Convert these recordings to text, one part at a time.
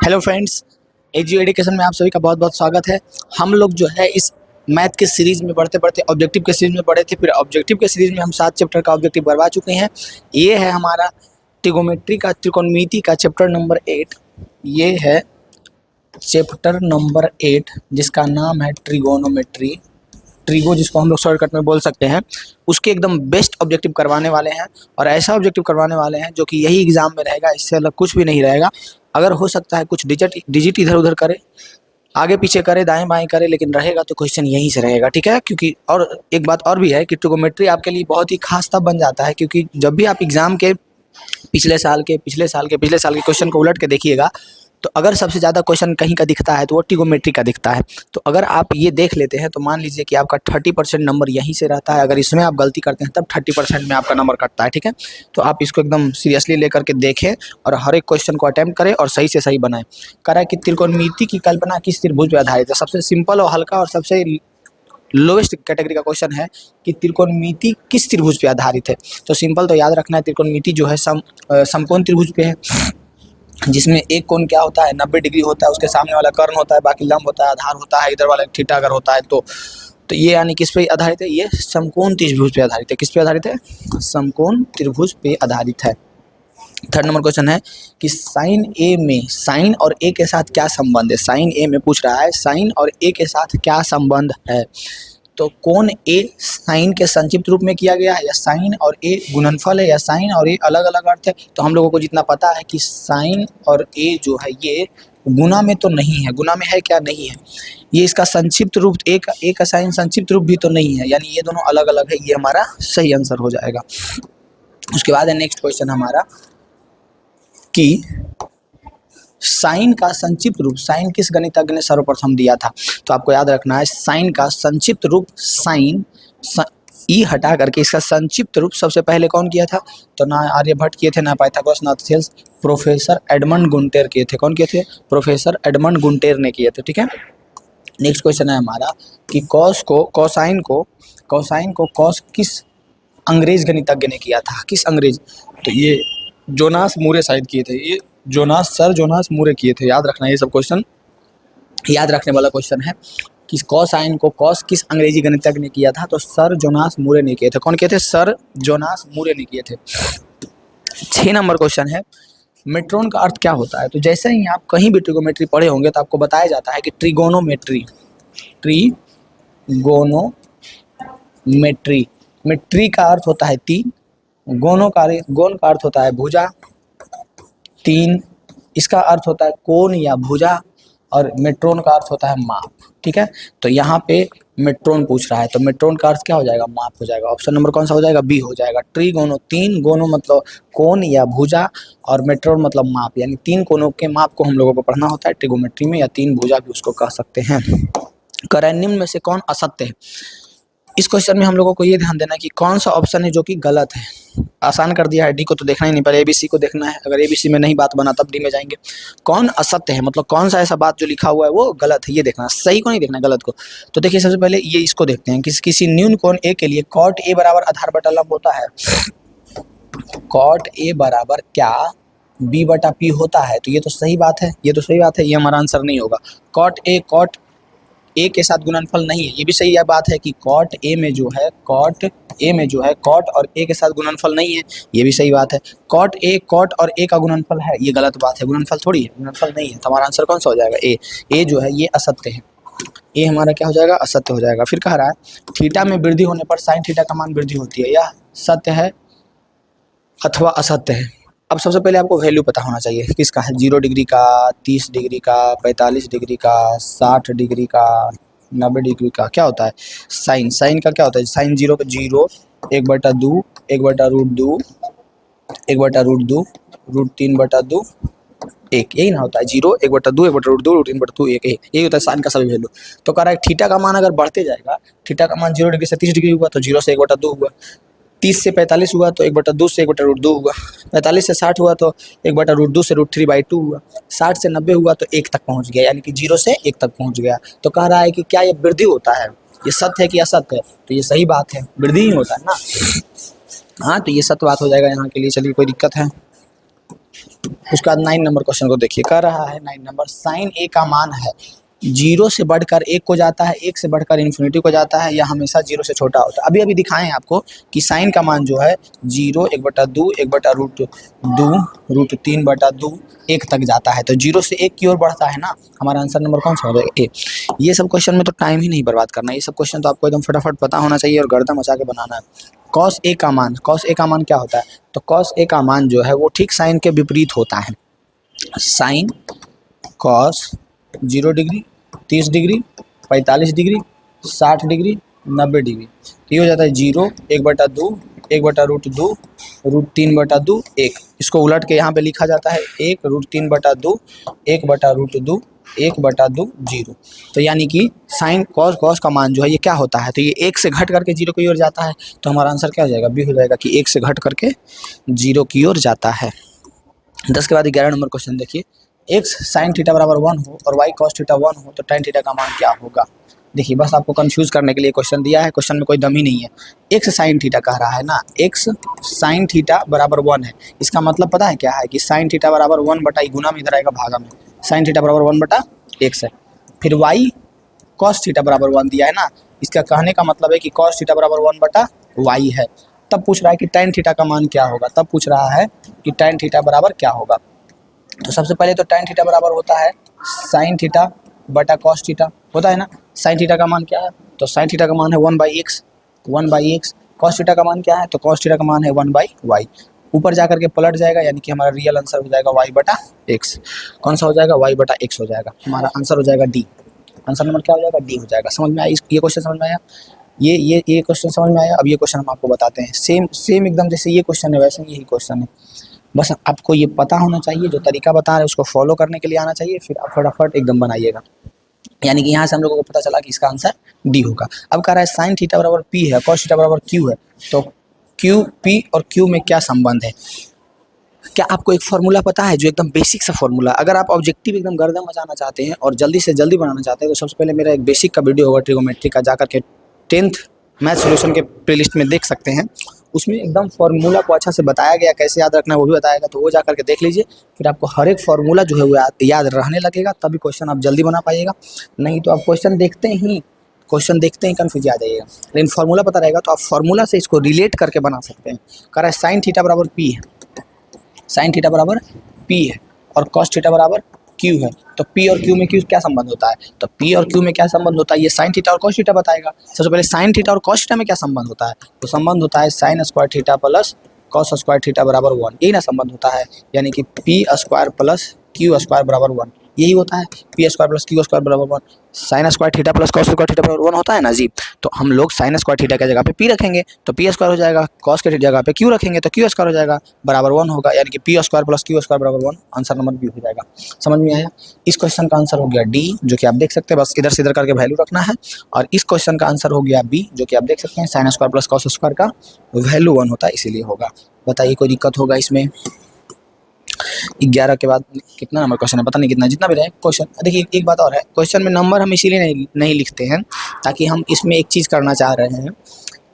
Hello friends, एजी education में आप सभी का बहुत बहुत स्वागत है। हम लोग जो है इस मैथ के सीरीज में बढ़ते बढ़ते ऑब्जेक्टिव के सीरीज में बढ़े थे। फिर ऑब्जेक्टिव के सीरीज में हम 7 चैप्टर का ऑब्जेक्टिव करवा चुके हैं। ये है हमारा ट्रिगोमेट्री का त्रिकोणमिति का चैप्टर नंबर 8। ये है चैप्टर नंबर 8 जिसका नाम है ट्रिगोनोमेट्री, ट्रिगो जिसको हम लोग शॉर्टकट में बोल सकते हैं। उसके एकदम बेस्ट ऑब्जेक्टिव करवाने वाले हैं और ऐसा ऑब्जेक्टिव करवाने वाले हैं जो कि यही एग्जाम में रहेगा, इससे अलग कुछ भी नहीं रहेगा। अगर हो सकता है कुछ डिजिट इधर उधर करे, आगे पीछे करे, दाएं बाएं करे, लेकिन रहेगा तो क्वेश्चन यहीं से रहेगा, ठीक है। क्योंकि और एक बात और भी है कि ट्रिगोमेट्री आपके लिए बहुत ही खास तब बन जाता है क्योंकि जब भी आप एग्जाम के पिछले साल के क्वेश्चन को उलट के देखिएगा तो अगर सबसे ज़्यादा क्वेश्चन कहीं का दिखता है तो वो ट्रिगोमेट्री का दिखता है। तो अगर आप ये देख लेते हैं तो मान लीजिए कि आपका 30% नंबर यहीं से रहता है। अगर इसमें आप गलती करते हैं तब 30% में आपका नंबर कटता है, ठीक है। तो आप इसको एकदम सीरियसली लेकर के देखें और हर एक क्वेश्चन को अटेम्प्ट करें और सही से सही बनाएं। कह रहा है कि त्रिकोणमिति की कल्पना किस त्रिभुज पर आधारित है। सबसे सिंपल और हल्का और सबसे लोवेस्ट कैटेगरी का क्वेश्चन है कि त्रिकोणमिति किस त्रिभुज पे आधारित है। तो सिंपल तो याद रखना है, त्रिकोणमिति जो है समकोण त्रिभुज पे है, जिसमें एक कोण क्या होता है 90 डिग्री होता है, उसके सामने वाला कर्ण होता है, बाकी लंब होता है, आधार होता है, इधर वाला थीटा अगर होता है तो ये यानी किस पे आधारित है, ये समकोण त्रिभुज पे आधारित है। किस पे आधारित है? समकोण त्रिभुज पे आधारित है। थर्ड नंबर क्वेश्चन है कि साइन ए में साइन और ए के साथ क्या संबंध है। साइन ए में पूछ रहा है साइन और ए के साथ क्या संबंध है। तो कोण ए साइन के संक्षिप्त रूप में किया गया है, या साइन और ए गुणनफल है, या साइन और ए अलग अलग अर्थ है। तो हम लोगों को जितना पता है कि साइन और ए जो है ये गुना में तो नहीं है। गुना में है क्या? नहीं है। ये इसका संक्षिप्त रूप ए का साइन संक्षिप्त रूप भी तो नहीं है, यानी ये दोनों अलग अलग है। ये हमारा सही आंसर हो जाएगा। उसके बाद है नेक्स्ट क्वेश्चन हमारा कि साइन का संक्षिप्त रूप, साइन किस गणितज्ञ ने सर्वप्रथम दिया था। तो आपको याद रखना है साइन का संक्षिप्त रूप, साइन ई हटा करके इसका संक्षिप्त रूप सबसे पहले कौन किया था? तो ना आर्यभट्ट किए थे, ना पाइथागोरस, ना थेल्स, प्रोफेसर एडमंड गुंटेर किए थे। कौन किए थे? प्रोफेसर एडमंड गुंटेर ने किए थे, ठीक है। नेक्स्ट क्वेश्चन है हमारा कि कोसाइन को कॉस किस अंग्रेज गणितज्ञ ने किया था। किस अंग्रेज? तो ये जोनास मूरे शायद किए थे। ये सर जोनास मूरे किए थे। याद रखना, ये सब क्वेश्चन याद रखने वाला क्वेश्चन है कि कोसाइन को कॉस किस अंग्रेजी गणितज्ञ ने किया था। तो सर जोनास मूरे ने किए थे। कौन किए थे? सर जोनास मूरे ने किए थे। 6 नंबर क्वेश्चन है मेट्रोन का अर्थ क्या होता है। तो जैसे ही आप कहीं भी ट्रिगोमेट्री पढ़े होंगे तो आपको बताया जाता है कि मेट्री का अर्थ होता है 3, गोन का अर्थ होता है भुजा, 3 इसका अर्थ होता है कोण या भुजा, और मेट्रोन का अर्थ होता है माप, ठीक है। तो यहाँ पे मेट्रोन पूछ रहा है तो मेट्रोन का अर्थ क्या हो जाएगा? माप हो जाएगा। ऑप्शन नंबर कौन सा हो जाएगा? बी हो जाएगा। ट्रिगोनो 3 गोनो मतलब कोण या भुजा, और मेट्रोन मतलब माप, यानी 3 कोणों के माप को हम लोगों को पढ़ना होता है ट्रिगोमेट्री में, या 3 भुजा भी उसको कह सकते हैं। करें निम्न में से कौन असत्य है। इस क्वेश्चन में हम लोगों को ये ध्यान देना है कि कौन सा ऑप्शन है जो कि गलत है। आसान कर दिया है, डी को तो देखना ही नहीं, पहले एबीसी को देखना है। अगर एबीसी में नहीं बात बना तब डी में जाएंगे। कौन असत्य है मतलब कौन सा ऐसा बात जो लिखा हुआ है वो गलत है, ये देखना। सही को नहीं देखना, गलत को। तो देखिए सबसे पहले ये इसको देखते हैं कि किसी न्यून कोण ए के लिए कॉट ए बराबर आधार बटा लंब होता है। कॉट ए बराबर क्या बी बटा पी होता है। तो ये तो सही बात है, ये हमारा आंसर नहीं होगा। कॉट ए के साथ गुणनफल नहीं है, ये भी सही बात है कि कॉट ए में जो है कॉट और ए के साथ गुणनफल नहीं है, ये भी सही बात है। कॉट और ए का गुणनफल है, ये गलत बात है। गुणनफल थोड़ी है, गुणनफल नहीं है। तो हमारा आंसर कौन सा हो जाएगा? ए जो है ये असत्य है। ए हमारा क्या हो जाएगा? असत्य हो जाएगा। फिर कह रहा है थीटा में वृद्धि होने पर साइन थीटा का मान वृद्धि होती है, यह सत्य है अथवा असत्य है। अब सबसे पहले आपको वैल्यू पता होना चाहिए किसका है। 0 डिग्री का, 30 डिग्री का, 45 डिग्री का, 60 डिग्री का, 90 डिग्री का। क्या होता है? साइन का क्या होता है? साइन 0 का 0, 1/2, 1/√2, 1/√2, √3/2, 1, यही ना होता है। 0, 1/2, 1/√2, √3/2, 1, यही होता है साइन का सभी वैल्यू। तो कह रहा है थीटा का मान अगर बढ़ते जाएगा, थीटा का मान 0 डिग्री से 30 डिग्री हुआ तो 0 से 1/2 हुआ, 30 से 45 हुआ तो 1/2 से 1/√2 हुआ, 45 से 60 हुआ तो 1/√2 से √3/2 हुआ, 60 से 90 हुआ तो 1 तक पहुंच गया, यानी कि 0 से 1 तक पहुंच गया। तो कह रहा है कि क्या ये वृद्धि होता है, ये सत्य है कि असत्य है। तो ये सही बात है, वृद्धि ही होता है ना। हाँ, तो ये सत्य बात हो जाएगा यहाँ के लिए। चलिए, कोई दिक्कत है? उसके बाद 9 नंबर क्वेश्चन को देखिए, कह रहा है 9 नंबर, साइन ए का मान है 0 से बढ़कर 1 को जाता है, 1 से बढ़कर इन्फिनिटी को जाता है, या हमेशा 0 से छोटा होता है। अभी अभी दिखाएं आपको कि साइन का मान जो है 0, 1/2, 1/√2, √3/2, 1 तक जाता है। तो 0 से 1 की ओर बढ़ता है ना, हमारा आंसर नंबर कौन सा हो जाएगा? ए। ये सब क्वेश्चन में तो टाइम ही नहीं बर्बाद करना, ये सब क्वेश्चन तो आपको एकदम फटाफट पता होना चाहिए और गर्दा मचा के बनाना है। कॉस ए का मान, कॉस ए का मान क्या होता है? तो कॉस ए का मान जो है वो ठीक साइन के विपरीत होता है। Sine cos 0 degree, 30 degree, 45 degree, 60 degree, 90 degree. तो ये हो जाता है 0, 1/2, 1/√2, √3/2, 1। इसको उलट के यहाँ पे लिखा जाता है 1, √3/2, 1/√2, 1/2, 0। तो यानी कि साइन कॉस का मान जो है ये क्या होता है? तो ये 1 से घट करके 0 की ओर जाता है। तो हमारा आंसर क्या हो जाएगा? बी हो जाएगा कि 1 से घट करके 0 की ओर जाता है। 10 के बाद 11 नंबर क्वेश्चन देखिए, x साइन थीटा बराबर 1 हो और y कॉस थीटा 1 हो तो tan थीटा का मान क्या होगा? देखिए बस आपको कंफ्यूज करने के लिए क्वेश्चन दिया है, क्वेश्चन में कोई दम ही नहीं है। x साइन थीटा कह रहा है ना, x साइन थीटा बराबर 1 है। इसका मतलब पता है क्या है कि साइन थीटा बराबर 1/, गुना में इधर आएगा भागा में, साइन थीटा बराबर 1/x है। फिर y कॉस थीटा बराबर 1 दिया है ना, इसका कहने का मतलब है कि कॉस थीटा बराबर 1/y है। तब पूछ रहा है कि tan थीटा का मान क्या होगा? तब पूछ रहा है कि tan थीटा बराबर क्या होगा? तो सबसे पहले तो tan थीटा बराबर होता है साइन थीटा बटा कॉस थीटा, होता है ना। साइन थीटा का मान क्या है? तो साइन थीटा का मान है 1/x। कॉस थीटा का मान क्या है? तो कॉस थीटा का मान है 1/y। ऊपर जा करके पलट जाएगा, यानी कि हमारा रियल आंसर हो जाएगा y/x। कौन सा हो जाएगा? y/x हो जाएगा। हमारा आंसर हो जाएगा डी। आंसर नंबर क्या हो जाएगा? डी हो जाएगा। समझ में आया? ये क्वेश्चन समझ में आया? ये क्वेश्चन समझ में आया? अब ये क्वेश्चन हम आपको बताते हैं, सेम एकदम जैसे ये क्वेश्चन है वैसे यही क्वेश्चन है। बस आपको ये पता होना चाहिए, जो तरीका बता रहे हैं उसको फॉलो करने के लिए आना चाहिए, फिर आप फटाफट एकदम बनाइएगा। यानी कि यहाँ से हम लोगों को पता चला कि इसका आंसर डी होगा। अब कह रहा है साइन थीटा बराबर पी है, कॉस थीटा बराबर क्यू है, तो क्यू, पी और क्यू में क्या संबंध है? क्या आपको एक फॉर्मूला पता है जो एकदम बेसिक सा फॉर्मूला? अगर आप ऑब्जेक्टिव एकदम गर्दा मचाना चाहते हैं और जल्दी से जल्दी बनाना चाहते हैं तो सबसे पहले मेरा एक बेसिक का वीडियो होगा ट्रिगोमेट्री का, जाकर के 10th मैथ सॉल्यूशन के प्लेलिस्ट में देख सकते हैं। उसमें एकदम फार्मूला को अच्छा से बताया गया, कैसे याद रखना है वो भी बताएगा, तो वो जा करके देख लीजिए। फिर आपको हर एक फार्मूला जो है वो याद रहने लगेगा, तभी क्वेश्चन आप जल्दी बना पाइएगा। नहीं तो आप क्वेश्चन देखते ही कन्फ्यूज आ जाइएगा। लेकिन फार्मूला पता रहेगा तो आप फार्मूला से इसको रिलेट करके बना सकते हैं। कह रहा है साइन थीटा बराबर पी है, साइन थीटा बराबर पी है और कॉस थीटा बराबर क्यू है। तो पी और क्यू में क्या संबंध होता है? तो पी और क्यू में क्या संबंध होता है ये साइन थीटा और कॉस थीटा बताएगा। सबसे पहले साइन थीटा और कॉस थीटा में क्या संबंध होता है? तो संबंध होता है sine square theta plus cos square theta बराबर 1, यही ना संबंध होता है। यानी कि P square plus Q square बराबर 1, यही होता है। P square plus Q square बराबर 1, sine square theta plus cos square theta बराबर 1 होता है ना जी। तो हम लोग साइन स्क्वायर थीटा की जगह पे पी रखेंगे तो पी स्क्वायर हो जाएगा, कॉस के जगह पे क्यू रखेंगे तो क्यू स्क्वायर हो जाएगा, बराबर 1 होगा। यानी कि P square plus Q square बराबर 1, आंसर नंबर बी हो जाएगा। समझ में आया? इस क्वेश्चन का आंसर हो गया डी, जो कि आप देख सकते हैं, बस इधर से इधर करके वैल्यू रखना है। और इस क्वेश्चन का आंसर हो गया बी, जो कि आप देख सकते हैं sign square plus cos square का वैल्यू 1 होता है, इसीलिए होगा। बताइए कोई दिक्कत होगा इसमें? 11 के बाद कितना नंबर क्वेश्चन है पता नहीं, कितना जितना भी रहे क्वेश्चन। देखिए एक बात और है, क्वेश्चन में नंबर हम इसीलिए नहीं लिखते हैं ताकि हम इसमें एक चीज़ करना चाह रहे हैं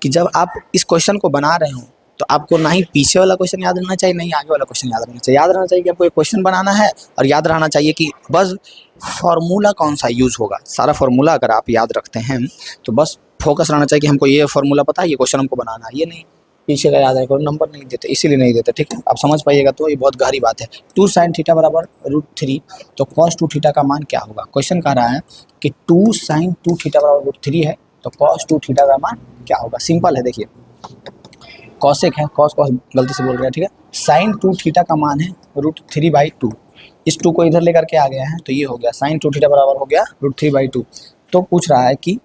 कि जब आप इस क्वेश्चन को बना रहे हो तो आपको ना ही पीछे वाला क्वेश्चन याद रहना चाहिए, नहीं आगे वाला क्वेश्चन याद रहना चाहिए। याद रहना चाहिए कि आपको एक क्वेश्चन बनाना है और याद रहना चाहिए कि बस फार्मूला कौन सा यूज़ होगा। सारा फार्मूला अगर आप याद रखते हैं तो बस फोकस रहना चाहिए कि हमको ये फार्मूला पता है, ये क्वेश्चन हमको बनाना है, ये नहीं पीछे का याद है। कोई नंबर नहीं देते, इसीलिए नहीं देते, ठीक है। आप समझ पाइएगा तो ये बहुत गहरी बात है। 2 साइन थीटा बराबर √3, तो कॉस 2 थीटा का मान क्या होगा? क्वेश्चन कह रहा है कि 2 साइन 2 थीटा बराबर √3 है, तो कॉस 2 थीटा का मान क्या होगा? सिंपल है, देखिए कॉसेक है, कॉस गलती से बोल रहे हैं, ठीक है। साइन 2 थीटा का मान है √3/2, इस 2 को इधर लेकर के आ गया है तो ये हो गया साइन 2 थीटा बराबर हो गया √3/2। तो पूछ रहा है कि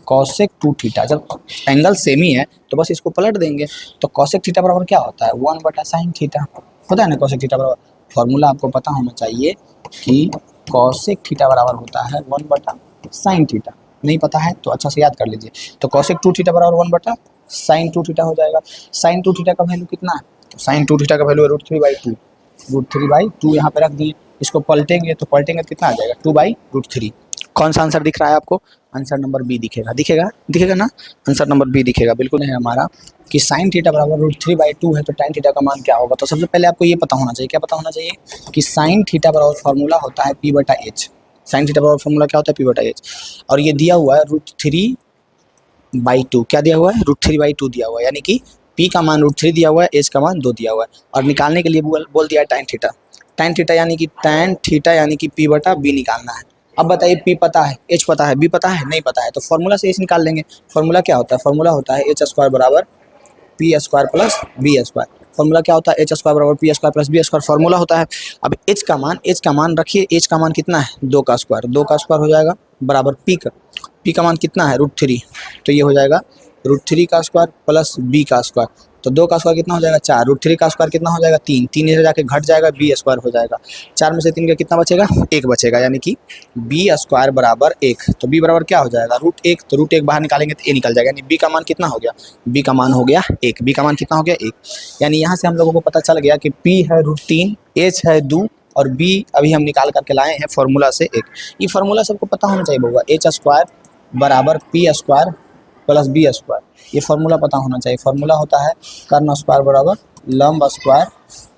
कॉसेक 2 थीटा, जब एंगल सेम ही है तो बस इसको पलट देंगे। तो कॉसेक थीटा बराबर क्या होता है? 1/साइन थीटा होता है ना। कॉसेक थीटा बराबर फॉर्मूला आपको पता होना चाहिए कि कॉसेक थीटा बराबर होता है 1/साइन थीटा। नहीं पता है तो अच्छा से याद कर लीजिए। तो कॉसेक 2 थीटा बराबर 1/साइन 2 थीटा हो जाएगा। साइन 2 थीटा का वैल्यू कितना है? तो साइन 2 थीटा का वैल्यू है √3/2 यहाँ पे रख दिए। इसको पलटेंगे तो कितना आ जाएगा? 2/√3। कौन सा आंसर दिख रहा है आपको? आंसर नंबर बी दिखेगा, दिखेगा ना, आंसर नंबर बी दिखेगा, बिल्कुल है हमारा कि साइन थीटा बराबर √3/2 है, तो tan थीटा का मान क्या होगा? तो सबसे पहले आपको ये पता होना चाहिए, क्या पता होना चाहिए कि साइन थीटा बराबर फॉर्मूला होता है P/H। साइन थीटा बराबर फॉर्मूला क्या होता है? P/H। और ये दिया हुआ है √3/2, क्या दिया हुआ है? √3/2 दिया हुआ है, यानी कि P का मान √3 दिया हुआ है, H का मान 2 दिया हुआ है, और निकालने के लिए बोल दिया है tan थीटा। tan थीटा यानी कि P/B निकालना है। अब बताइए, P पता है, H पता है, B पता है? नहीं पता है, तो फॉर्मूला से H निकाल लेंगे। फॉर्मूला क्या होता है? फॉर्मूला होता है H² बराबर P² प्लस B²। फॉर्मूला क्या होता है? H² बराबर P² प्लस B² फॉर्मूला होता है। अब H का मान रखिए, H का मान कितना है? 2 का स्क्वायर हो जाएगा बराबर P का मान कितना है? √3, तो ये हो जाएगा √3 का स्क्वायर प्लस B का स्क्वायर, तो 2 का स्क्वायर कितना हो जाएगा? 4, √3 का स्क्वायर कितना हो जाएगा? 3 इधर जाके घट जाएगा, B² हो जाएगा, 4 में से 3 का कितना बचेगा? 1 बचेगा, यानी कि B² बराबर 1। तो B बराबर क्या हो जाएगा? √1, तो √1 बाहर निकालेंगे तो A निकल जाएगा, यानी B का मान कितना हो गया? B का मान हो गया 1। B का मान कितना हो गया? 1। यानी यहाँ से हम लोगों को पता चल गया कि P है √3, H है 2 और B अभी हम निकाल करके लाए हैं फॉर्मूला से 1। ये फार्मूला सबको पता होना चाहिए बउआ, H² बराबर P² प्लस B², ये फार्मूला पता होना चाहिए। फार्मूला होता है कर्ण स्क्वायर बराबर लंब स्क्वायर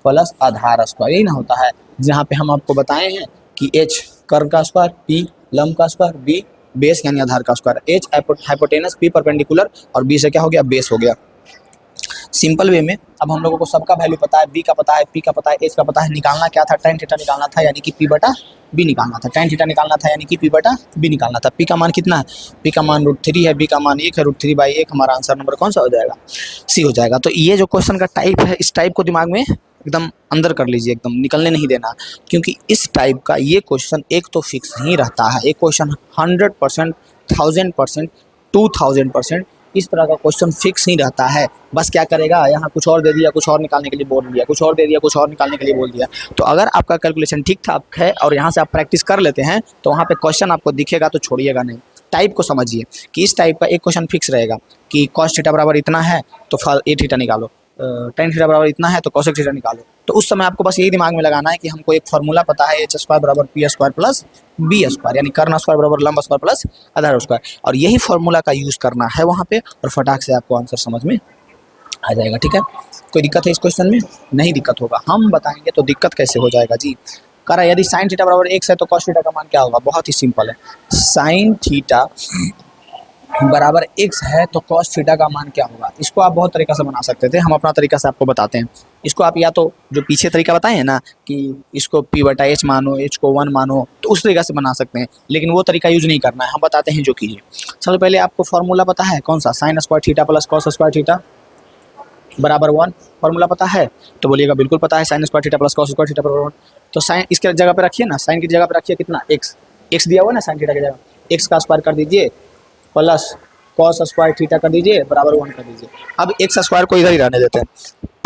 प्लस आधार स्क्वायर, यही ना होता है, जहाँ पे हम आपको बताए हैं कि H कर्ण का स्क्वायर, P लंब का स्क्वायर, B बेस यानी आधार का square, H hypotenuse, P perpendicular और B से क्या हो गया? बेस हो गया। सिंपल वे में अब हम लोगों को सबका वैल्यू पता है, B का पता है, P का पता है, H का पता है, निकालना क्या था? tan थीटा निकालना था, यानी कि P/B निकालना था। tan थीटा निकालना था यानी कि P/B निकालना था। P का मान कितना है? P का मान √3 है, B का मान 1 है, √3/1 हमारा आंसर नंबर कौन सा हो जाएगा? C हो जाएगा। तो ये जो क्वेश्चन का टाइप है, इस टाइप को दिमाग में एकदम अंदर कर लीजिए, एकदम निकलने नहीं देना, क्योंकि इस टाइप का ये क्वेश्चन एक तो फिक्स ही रहता है, एक क्वेश्चन 100%, 1000%, 2000% इस तरह का क्वेश्चन फिक्स ही रहता है। बस क्या करेगा, यहाँ कुछ और दे दिया, कुछ और निकालने के लिए बोल दिया, कुछ और दे दिया, कुछ और निकालने के लिए बोल दिया। तो अगर आपका कैलकुलेशन ठीक ठाक है और यहाँ से आप प्रैक्टिस कर लेते हैं तो वहाँ पे क्वेश्चन आपको दिखेगा तो छोड़िएगा नहीं। टाइप को समझिए कि इस टाइप का एक क्वेश्चन फिक्स रहेगा कि cos थीटा बराबर इतना है तो A थीटा निकालो, tan थीटा बराबर इतना है तो cosec थीटा निकालो। तो उस समय आपको बस यही दिमाग में लगाना है कि हमको एक फार्मूला पता है H² बराबर P² प्लस B², यानी कर्ण स्क्वायर बराबर लंब स्क्वायर प्लस आधार स्क्वायर, और यही फार्मूला का यूज़ करना है वहाँ पे, और फटाक से आपको आंसर समझ में आ जाएगा। ठीक है, कोई दिक्कत है इस क्वेश्चन में? नहीं दिक्कत होगा, हम बताएंगे तो दिक्कत कैसे हो जाएगा जी। कह रहा है यदि साइन थीटा बराबर 1 है तो cos थीटा का मान क्या होगा? बहुत ही सिंपल है, साइन थीटा बराबर x है तो cos थीटा का मान क्या होगा? इसको आप बहुत तरीका से बना सकते थे, हम अपना तरीका से आपको बताते हैं। इसको आप या तो जो पीछे तरीका बताए हैं ना कि इसको P/H मानो, H को 1 मानो, तो उस तरीका से बना सकते हैं, लेकिन वो तरीका यूज नहीं करना है, हम बताते हैं जो कीजिए। सबसे पहले आपको फॉर्मूला पता है कौन सा? Sine square theta plus cos square theta बराबर 1, फॉर्मूला पता है? तो बोलिएगा बिल्कुल पता है, sine square theta plus cos square theta बराबर 1। तो साइन इसके जगह पे रखिए ना, साइन की जगह पे रखिए कितना? x दिया हुआ है ना साइन थीटा की जगह, x का स्क्वायर कर दीजिए प्लस cos स्क्वायर थीटा कर दीजिए बराबर 1 कर दीजिए। अब x स्क्वायर को इधर ही रहने देते हैं,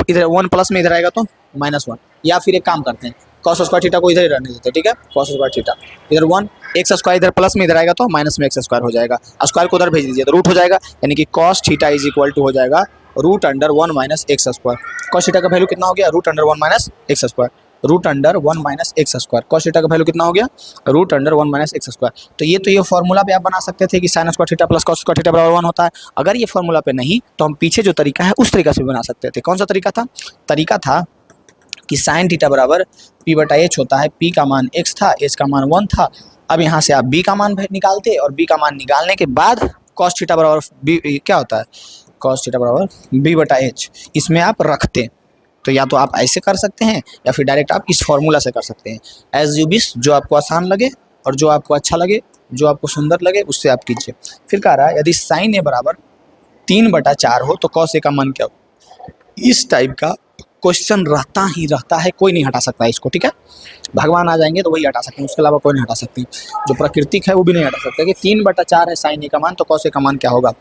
इधर 1 प्लस में इधर आएगा तो -1, या फिर एक काम करते हैं cos स्क्वायर थीटा को इधर ही रहने देते हैं। ठीक है, cos स्क्वायर थीटा इधर 1, x स्क्वायर इधर प्लस में इधर आएगा तो माइनस में x स्क्वायर हो जाएगा, स्क्वायर को उधर भेज दीजिए तो रूट हो जाएगा, यानी कि cos theta is equal to हो जाएगा √1 minus x square. cos theta का वैल्यू कितना हो गया? √1 minus x square, √1 minus x square. cos theta का वैल्यू कितना हो गया? √1 माइनस x स्क्वायर। तो ये फार्मूला पे आप बना सकते थे कि sin square theta plus cos square theta बराबर 1 होता है। अगर ये फार्मूला पे नहीं तो हम पीछे जो तरीका है उस तरीका से भी बना सकते थे। कौन सा तरीका था? तरीका था कि साइन थीटा बराबर P/H होता है, P का मान x था, H का मान 1 था। अब यहाँ से आप B का मान निकालते और B का मान निकालने के बाद cos थीटा बराबर B क्या होता है? cos थीटा बराबर B/H इसमें आप रखते। तो या तो आप ऐसे कर सकते हैं या फिर डायरेक्ट आप इस फॉर्मूला से कर सकते हैं, एज यू विश, जो आपको आसान लगे और जो आपको अच्छा लगे, जो आपको सुंदर लगे उससे आप कीजिए। फिर कह रहा है यदि साइन A बराबर 3/4 हो तो cos A का मान क्या हो? इस टाइप का क्वेश्चन रहता ही रहता है, कोई नहीं हटा सकता इसको। ठीक है, भगवान आ जाएंगे तो वही हटा सकते हैं, उसके अलावा कोई नहीं हटा सकते, जो प्राकृतिक है वो भी नहीं हटा सकते। कि 3/4 है साइन A का मान तो cos A का मान क्या होगा?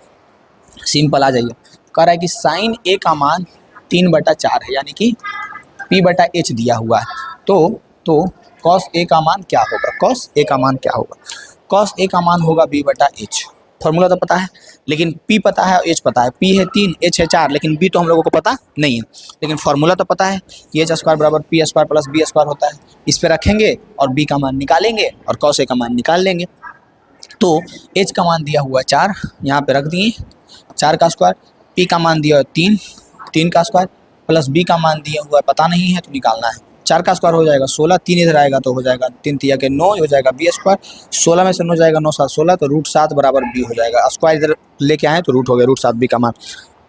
सिंपल, आ जाइए। कह रहा है कि साइन A का मान 3/4 है, यानी कि P/H दिया हुआ है, तो cos A का मान क्या होगा? cos A का मान क्या होगा? cos A का मान होगा B/H। फॉर्मूला तो पता है, लेकिन P पता है और H पता है। P है 3, H है 4, लेकिन B तो हम लोगों को पता नहीं है, लेकिन फॉर्मूला तो पता है कि H² बराबर P² प्लस B² होता है। इस पे रखेंगे और B का मान निकालेंगे और cos A का मान निकाल लेंगे। तो एच का मान दिया हुआ 4, यहाँ पे रख दिए 4 का स्क्वायर, पी का मान दिया हुआ 3, 3 का स्क्वायर प्लस बी का मान दिया हुआ पता नहीं है तो निकालना है। 4 का स्क्वायर हो जाएगा 16, 3 इधर आएगा तो हो जाएगा 3 तिया के 9 हो जाएगा बी स्क्वायर, 16 में से 9 जाएगा 9 7 16 तो √7 बराबर बी हो जाएगा। स्क्वायर इधर लेके आए तो रूट हो गया √7 बी का मान।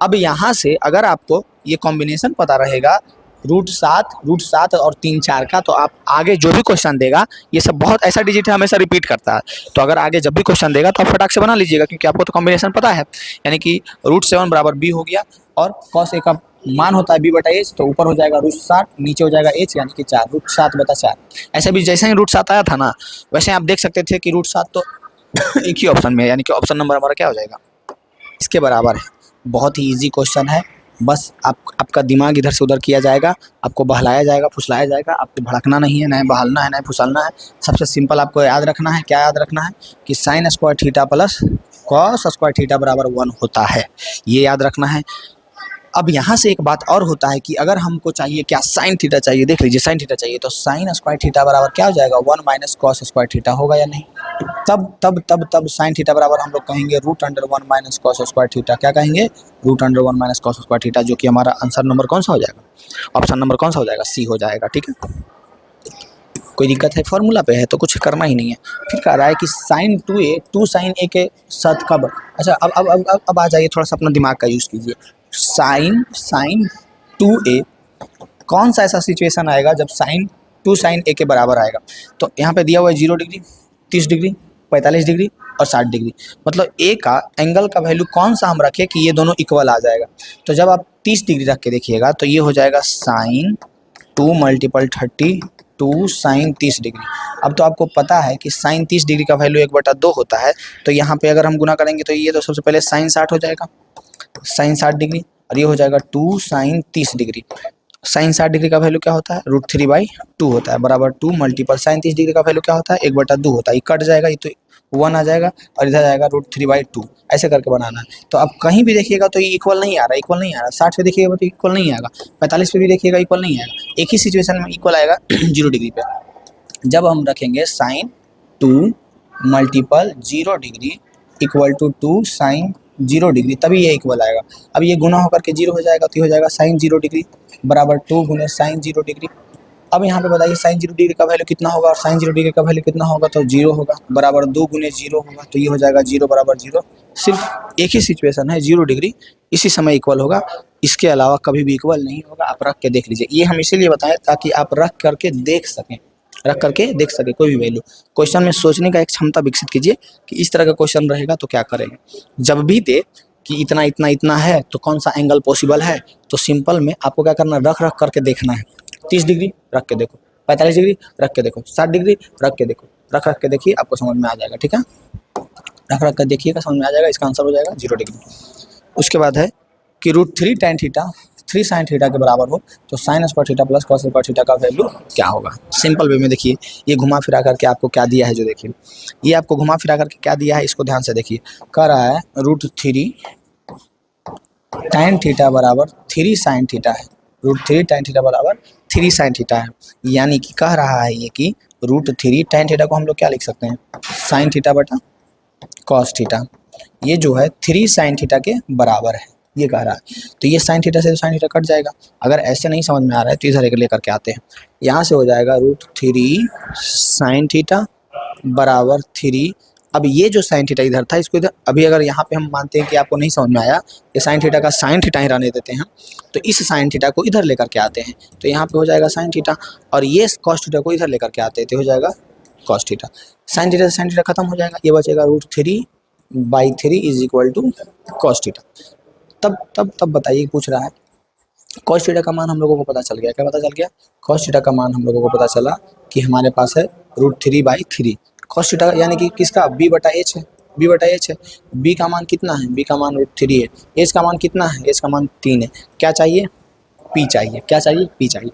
अब यहाँ से अगर आपको ये कॉम्बिनेशन पता रहेगा √7 और 3 4 का, तो आप आगे जो भी क्वेश्चन देगा, ये सब बहुत ऐसा डिजिट है हमेशा रिपीट करता है, तो अगर आगे जब भी क्वेश्चन देगा तो आप फटाक से बना लीजिएगा क्योंकि आपको तो कॉम्बिनेशन पता है। यानी कि √7 बराबर बी हो गया और cos a का मान होता है b/h, तो ऊपर हो जाएगा √7, नीचे हो जाएगा h यानी कि 4, √7/4। ऐसे भी जैसे ही √7 आया था ना, वैसे आप देख सकते थे कि √7 तो एक ही ऑप्शन में है, यानी कि ऑप्शन नंबर हमारा क्या हो जाएगा, इसके बराबर है। बहुत ही ईजी क्वेश्चन है, बस आपका दिमाग इधर से उधर किया जाएगा, आपको बहलाया जाएगा, फुसलाया जाएगा, आपको भड़कना नहीं है, ना बहलना है, ना फुसलना है। सबसे सिंपल आपको याद रखना है, क्या याद रखना है कि sin square theta plus cos square theta बराबर 1 होता है, ये याद रखना है। अब यहाँ से एक बात और होता है कि अगर हमको चाहिए क्या, साइन थीटा चाहिए, देख लीजिए साइन थीटा चाहिए, तो साइन स्क्वायर थीटा बराबर क्या हो जाएगा, 1 माइनस कॉस स्क्वायर थीटा होगा या नहीं। तब साइन थीटा बराबर हम लोग कहेंगे √1 माइनस कॉस स्क्वायर थीटा। क्या कहेंगे, √1 माइनस कॉस स्क्वायर थीटा, जो कि हमारा आंसर नंबर कौन सा हो जाएगा, ऑप्शन नंबर कौन सा हो जाएगा, सी हो जाएगा। ठीक है, कोई दिक्कत है, फॉर्मूला पे है तो कुछ करना ही नहीं है। फिर कह रहा है कि साइन 2 साइन ए के साथ कब, अच्छा अब आ जाइए, थोड़ा सा अपना दिमाग का यूज़ कीजिए। साइन 2a कौन सा ऐसा सिचुएशन आएगा जब साइन 2 साइन ए के बराबर आएगा। तो यहाँ पे दिया हुआ है 0 डिग्री, 30 डिग्री, 45 डिग्री और 60 डिग्री। मतलब ए का एंगल का वैल्यू कौन सा हम रखें कि ये दोनों इक्वल आ जाएगा। तो जब आप 30 डिग्री रख के देखिएगा तो ये हो जाएगा साइन 2 × 32 साइन 30 डिग्री। अब तो आपको पता है कि साइन 30 डिग्री का वैल्यू 1/2 होता है, तो यहाँ पे अगर हम गुना करेंगे तो ये तो सबसे पहले साइन 60 हो जाएगा, साइन 60 डिग्री, और ये हो जाएगा 2 साइन 30 डिग्री। साइन 60 डिग्री का वैल्यू क्या होता है, √3/2 होता है, बराबर 2 मल्टीपल साइन 30 डिग्री का वैल्यू क्या होता है, 1/2 होता है। ये कट जाएगा, ये तो 1 आ जाएगा और इधर जाएगा √3/2, ऐसे करके बनाना है। तो अब कहीं भी देखिएगा तो ये इक्वल नहीं आ रहा, 60 पे देखिएगा तो इक्वल नहीं आएगा, 45 पे भी देखिएगा इक्वल नहीं आएगा, एक ही सिचुएशन में इक्वल आएगा 0 डिग्री पे। जब हम रखेंगे sine 2 multiple 0 degree equal to 2 sine 0 degree, तभी ये इक्वल आएगा। अब ये गुना होकर के 0 हो जाएगा तो ये हो जाएगा साइन 0 डिग्री बराबर 2 गुने साइन 0 डिग्री। अब यहाँ पे बताइए साइन 0 डिग्री का वैल्यू कितना होगा और साइन 0 डिग्री का वैल्यू कितना होगा, तो 0 होगा, बराबर 2 गुने 0 होगा, तो ये हो जाएगा 0 बराबर 0। सिर्फ एक ही सिचुएशन है 0 डिग्री, इसी समय इक्वल होगा, इसके अलावा कभी भी इक्वल नहीं होगा। आप रख के देख लीजिए, ये हम इसीलिए बताएं ताकि आप रख करके देख सकें, कोई भी वैल्यू। क्वेश्चन में सोचने का एक क्षमता विकसित कीजिए कि इस तरह का क्वेश्चन रहेगा तो क्या करेंगे। जब भी दे कि इतना इतना इतना है तो कौन सा एंगल पॉसिबल है, तो सिंपल में आपको क्या करना, रख करके देखना है। 30 डिग्री रख के देखो, 45 डिग्री रख के देखो, 60 डिग्री रख के देखो, रख के देखिए, आपको समझ में आ जाएगा। ठीक है, रख कर देखिएगा, समझ में आ जाएगा, इसका आंसर हो जाएगा 0 डिग्री। उसके बाद है कि √3 tan थीटा 3 साइन थीटा के बराबर हो तो sine square theta plus cos square theta का वैल्यू क्या होगा। सिंपल वे में देखिए, ये घुमा फिरा करके आपको क्या दिया है, जो देखिए ये आपको घुमा फिरा करके क्या दिया है, इसको ध्यान से देखिए। कह रहा है √3 tan थीटा बराबर 3 साइन थीटा है, √3 tan थीटा बराबर 3 साइन थीटा है, यानी कि कह रहा है ये कि √3 tan थीटा को हम लोग क्या लिख सकते हैं, साइन थीटा बटा कॉस थीटा, ये जो है 3 साइन थीटा के बराबर है, ये कह रहा है। तो ये साइन थीटा से साइन थीटा कट जाएगा। अगर ऐसे नहीं समझ में आ रहा है तो इधर एक लेकर के आते हैं, यहाँ से हो जाएगा √3 साइन थीटा बराबर 3। अब ये जो साइन थीटा इधर था, इसको इधर, अभी अगर यहाँ पे हम मानते हैं कि आपको नहीं समझ में आया, ये साइन थीटा का साइन थीटा ही रहने देते हैं, तो इस साइन थीटा को इधर लेकर के आते हैं, तो यहाँ पे हो जाएगा साइन थीटा, और ये कॉस थीटा को इधर लेकर के आते हैं तो हो जाएगा कॉस थीटा। साइन थीटा से साइन थीटा खत्म हो जाएगा, ये बचेगा √3/3 is equal to cos theta. तब बताइए, पूछ रहा है कॉस थीटा का मान हम लोगों को पता चल गया, क्या पता चल गया, कॉस थीटा का मान हम लोगों को पता चला कि हमारे पास है √3/3। कॉस थीटा यानी कि किसका, b/h है, b/h है। b का मान कितना है, b का मान √3 है। h का मान कितना है, h का मान 3 है। क्या चाहिए, p चाहिए, क्या चाहिए, p चाहिए,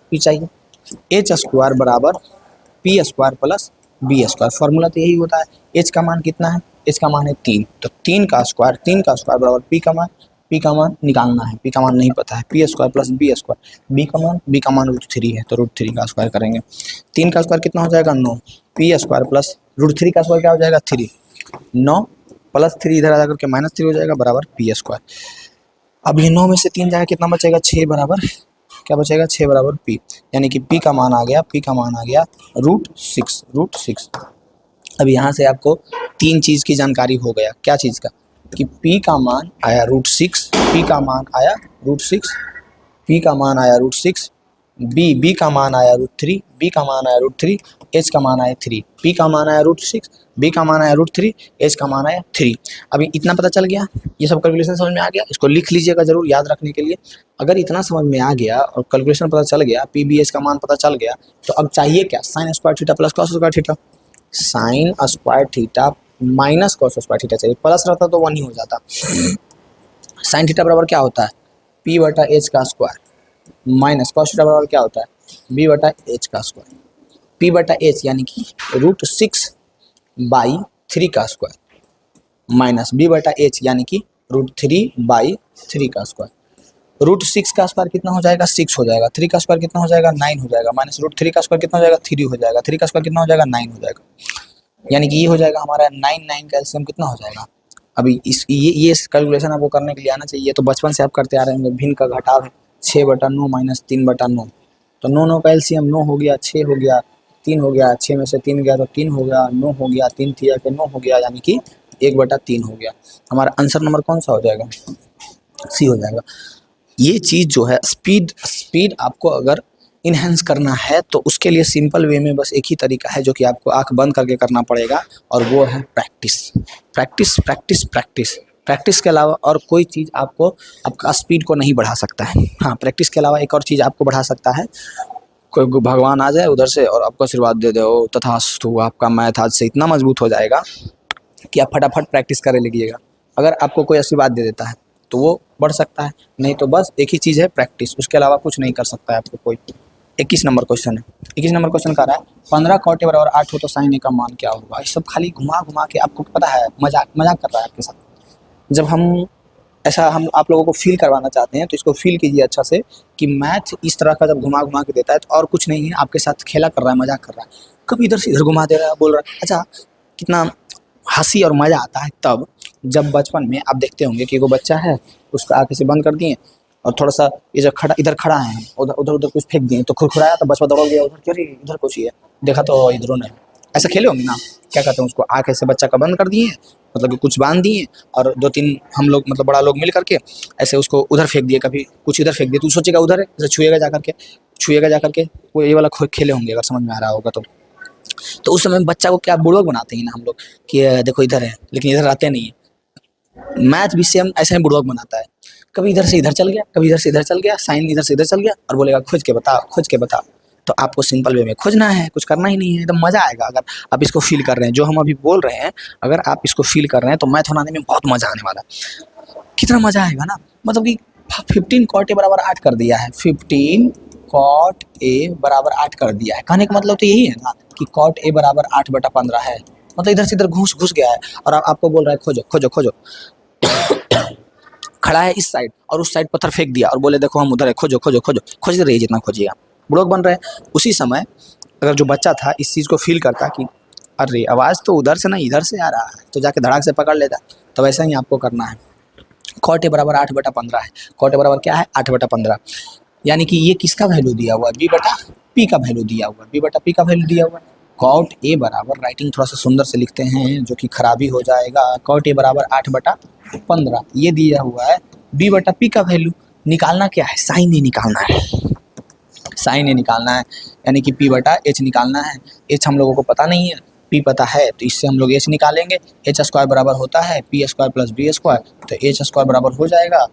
p चाहिए। h स्क्वायर बराबर p square plus b square, formula तो यही होता है। h का मान कितना है, h का मान है 3, तो 3 का स्क्वायर बराबर p का मान निकालना है, p का मान नहीं पता है, p square plus b square, b का मान √3 है तो √3 का स्क्वायर करेंगे। 3 का स्क्वायर कितना हो जाएगा, 9, p स्क्वायर प्लस √3 का स्क्वायर क्या हो जाएगा, 3, 9 प्लस 3 इधर आ जाकर के -3 हो जाएगा बराबर पी स्क्वायर। अब ये 9 में से 3 जाएगा कितना बचेगा 6 बराबर क्या बचेगा 6 बराबर पी, यानी कि पी का मान आ गया √6। अब यहाँ से आपको 3 चीज़ की जानकारी हो गया, क्या चीज़ का, कि p का मान आया √6, p का मान आया √6, p का मान आया √6, b का मान आया √3, b का मान आया √3, h का मान आया 3, p का मान आया √6, b का मान आया √3, h का मान आया 3। अभी इतना पता चल गया, ये सब कैलकुलेशन समझ में आ गया, इसको लिख लीजिएगा जरूर याद रखने के लिए। अगर इतना समझ में आ गया और कैलकुलेशन पता चल गया, पी बी एच का मान पता चल गया, तो अब चाहिए क्या, sine square theta plus cos square theta. Sine square theta minus cos square theta चाहिए, प्लस रहता तो 1 ही हो जाता। साइन थीटा बराबर क्या होता है, p बटा एच का स्क्वायर, माइनस कॉस थीटा बराबर क्या होता है, b बटा एच का स्क्वायर। p बटा एच यानी कि √6/3 का स्क्वायर, माइनस b बटा एच यानी कि √3/3 का स्क्वायर। √6 का स्क्वायर कितना हो जाएगा 6 हो जाएगा, 3 का स्क्वायर कितना हो जाएगा 9 हो जाएगा, माइनस √3 का स्क्वायर कितना हो जाएगा 3 हो जाएगा, 3 का स्क्वायर कितना हो जाएगा 9 हो जाएगा, यानी कि ये हो जाएगा हमारा 9 का एलसीएम कितना हो जाएगा। अभी इस ये कैलकुलेशन आपको करने के लिए आना चाहिए, तो बचपन से आप करते आ रहे होंगे, भिन्न का घटाव है 6/9 माइनस 3/9, तो 9 का एलसीएम 9 हो गया, 6 हो गया, 3 हो गया, 6 में से 3 गया तो 3 हो गया, 9 हो गया, 3 3 के 9 हो गया, यानी कि 1/3 हो गया। हमारा आंसर नंबर कौन सा हो जाएगा, सी हो जाएगा। ये चीज़ जो है स्पीड आपको अगर इन्हेंस करना है तो उसके लिए सिंपल वे में बस एक ही तरीका है जो कि आपको आंख बंद करके करना पड़ेगा, और वो है practice practice practice practice. Practice के अलावा और कोई चीज़ आपको आपका स्पीड को नहीं बढ़ा सकता है। हाँ, प्रैक्टिस के अलावा एक और चीज़ आपको बढ़ा सकता है, कोई भगवान आ जाए उधर से और आपको आशीर्वाद दे दे, ओ तथास्तु, आपका मैथ आज से इतना मजबूत हो जाएगा कि आप फटाफट प्रैक्टिस करने लगिएगा। अगर आपको कोई आशीर्वाद दे देता है तो वो बढ़ सकता है, नहीं तो बस एक ही चीज़ है प्रैक्टिस, उसके अलावा कुछ नहीं कर सकता है आपको कोई। 21 नंबर क्वेश्चन है, 21 नंबर क्वेश्चन कह रहा है 15 cot a बराबर 8 हो तो साइन ए का मान क्या होगा। ये सब खाली घुमा घुमा के आपको पता है मजाक कर रहा है आपके साथ। जब हम ऐसा हम आप लोगों को फील करवाना चाहते हैं तो इसको फील कीजिए अच्छा से कि मैथ इस तरह का जब घुमा घुमा के देता है तो और कुछ नहीं है, आपके साथ खेला कर रहा है, मजाक कर रहा है, कभी इधर से इधर घुमा दे रहा है, बोल रहा है। अच्छा, कितना हंसी और मज़ा आता है तब जब बचपन में आप देखते होंगे कि वो बच्चा है, उसका आँखें से बंद कर दिए और थोड़ा सा इधर खड़ा है, उधर कुछ फेंक दिए तो खुरखुराया तो बचपन दौड़ गया उधर, अरे इधर कुछ ही है, देखा तो इधरों ने। ऐसा खेले होंगे ना, क्या कहते हैं उसको, आँखें से बच्चा का बंद कर दिए, मतलब कि कुछ बांध दिए और 2-3 हम लोग मतलब बड़ा लोग मिल करके ऐसे उसको उधर फेंक दिए, कभी कुछ इधर फेंक दिए, तो सोचेगा उधर है, जैसे छुएगा जा करके वो ये वाला खेले होंगे अगर समझ में आ रहा होगा तो उस समय बच्चा को क्या बुड़बक बनाते हैं ना हम लोग कि देखो इधर है, लेकिन इधर रहते नहीं है। मैथ भी सेम ऐसे ही बुड़बक बनाता है, कभी इधर से इधर चल गया, कभी इधर से इधर चल गया, साइन इधर से इधर चल गया और बोलेगा खोज के बता। तो आपको सिंपल वे में खोजना है, कुछ करना ही नहीं है, एकदम मज़ा आएगा अगर आप इसको फील कर रहे हैं, जो हम अभी बोल रहे हैं अगर आप इसको फील कर रहे हैं तो मैथ बनाने में बहुत मज़ा आने वाला है। कितना मज़ा आएगा ना, मतलब कि 15 cot a बराबर 8 कर दिया है, 15 cot a बराबर 8 कर दिया है, कहने का मतलब तो यही है ना कि cot a बराबर 8/15 है, मतलब इधर से इधर घुस गया है और आपको बोल रहा है खोजो खड़ा है इस साइड और उस साइड पत्थर फेंक दिया और बोले देखो हम उधर है, खोजते रहिए जितना खोजिएगा, ब्लॉक बन रहे हैं। उसी समय अगर जो बच्चा था इस चीज़ को फील करता कि अरे आवाज़ तो उधर से नहीं इधर से आ रहा है, तो जाके धड़ाक से पकड़ लेता। तो वैसा ही आपको करना है। cot a बराबर 8/15 है, cot a बराबर क्या है 8/15, यानी कि ये किसका वैल्यू दिया हुआ है, b/p का वैल्यू दिया हुआ है, b/p का वैल्यू दिया हुआ है। cot a बराबर, राइटिंग थोड़ा सा सुंदर से लिखते हैं जो कि खराबी हो जाएगा, cot a बराबर 8/15 ये दिया हुआ है, b/p का वैल्यू निकालना क्या है, साइन ए निकालना है, यानी कि p/h निकालना है। h हम लोगों को पता नहीं है, p पता है तो इससे हम लोग h निकालेंगे, h स्क्वायर बराबर होता है p square plus b square, तो h स्क्वायर बराबर हो जाएगा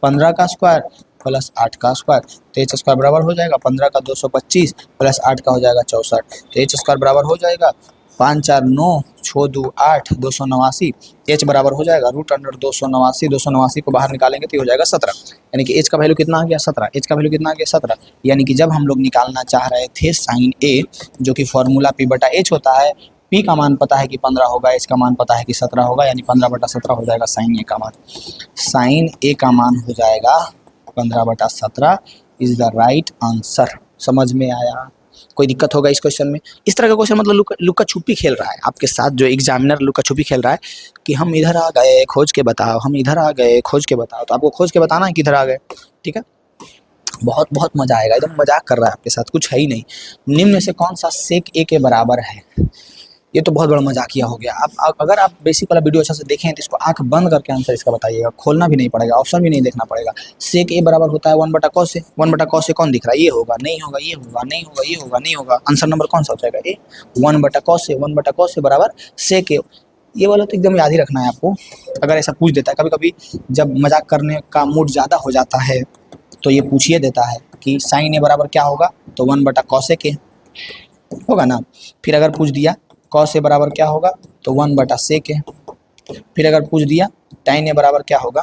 15 का स्क्वायर प्लस 8 का स्क्वायर, तो h स्क्वायर बराबर हो जाएगा 15 का 225 प्लस 8 का हो जाएगा 64, तो h स्क्वायर बराबर हो जाएगा 5 4 9 6 2 8 289, h बराबर हो जाएगा √289, 289 को बाहर निकालेंगे तो हो जाएगा 17, यानी कि h का वैल्यू कितना आ गया 17, h का वैल्यू कितना आ गया 17, यानी कि जब हम लोग निकालना चाह रहे थे साइन a जो कि फॉर्मूला p/h होता है, p का मान पता है कि 15 होगा, h का मान पता है कि 17 होगा, यानी 15/17 हो जाएगा साइन a का मान। साइन a का मान हो जाएगा 15/17 इज द राइट आंसर। समझ में आया? कोई दिक्कत होगा इस क्वेश्चन में। इस तरह का क्वेश्चन मतलब लुका छुपी खेल रहा है आपके साथ, जो एग्जामिनर लुका छुपी खेल रहा है कि हम इधर आ गए खोज के बताओ, हम इधर आ गए खोज के बताओ, तो आपको खोज के बताना है कि इधर आ गए। ठीक है, बहुत बहुत मजा आएगा, एकदम मजाक कर रहा है आपके साथ, कुछ है ही नहीं। निम्न में से कौन सा सेक ए के बराबर है? ये तो बहुत बड़ा मजाकिया हो गया। आप अगर आप बेसिक वाला वीडियो अच्छा से देखें तो इसको आंख बंद करके आंसर इसका बताइएगा, खोलना भी नहीं पड़ेगा, ऑप्शन भी नहीं देखना पड़ेगा। सेक ए बराबर होता है 1/cos से। 1/cos से कौन दिख रहा है? ये होगा, नहीं होगा, ये होगा, नहीं होगा, ये होगा, नहीं होगा। आंसर नंबर कौन सा हो जाएगा? ए। 1/cos से, 1/cos से बराबर सेक ए। ये वाला तो एकदम याद ही रखना है आपको। अगर ऐसा पूछ देता है कभी कभी, जब मजाक करने का मूड ज़्यादा हो जाता है तो ये पूछिए देता है कि साइन ए बराबर क्या होगा, तो 1/cos ए होगा ना। फिर अगर पूछ दिया cos ए बराबर क्या होगा, तो 1/sec ए। फिर अगर पूछ दिया tan ए बराबर क्या होगा,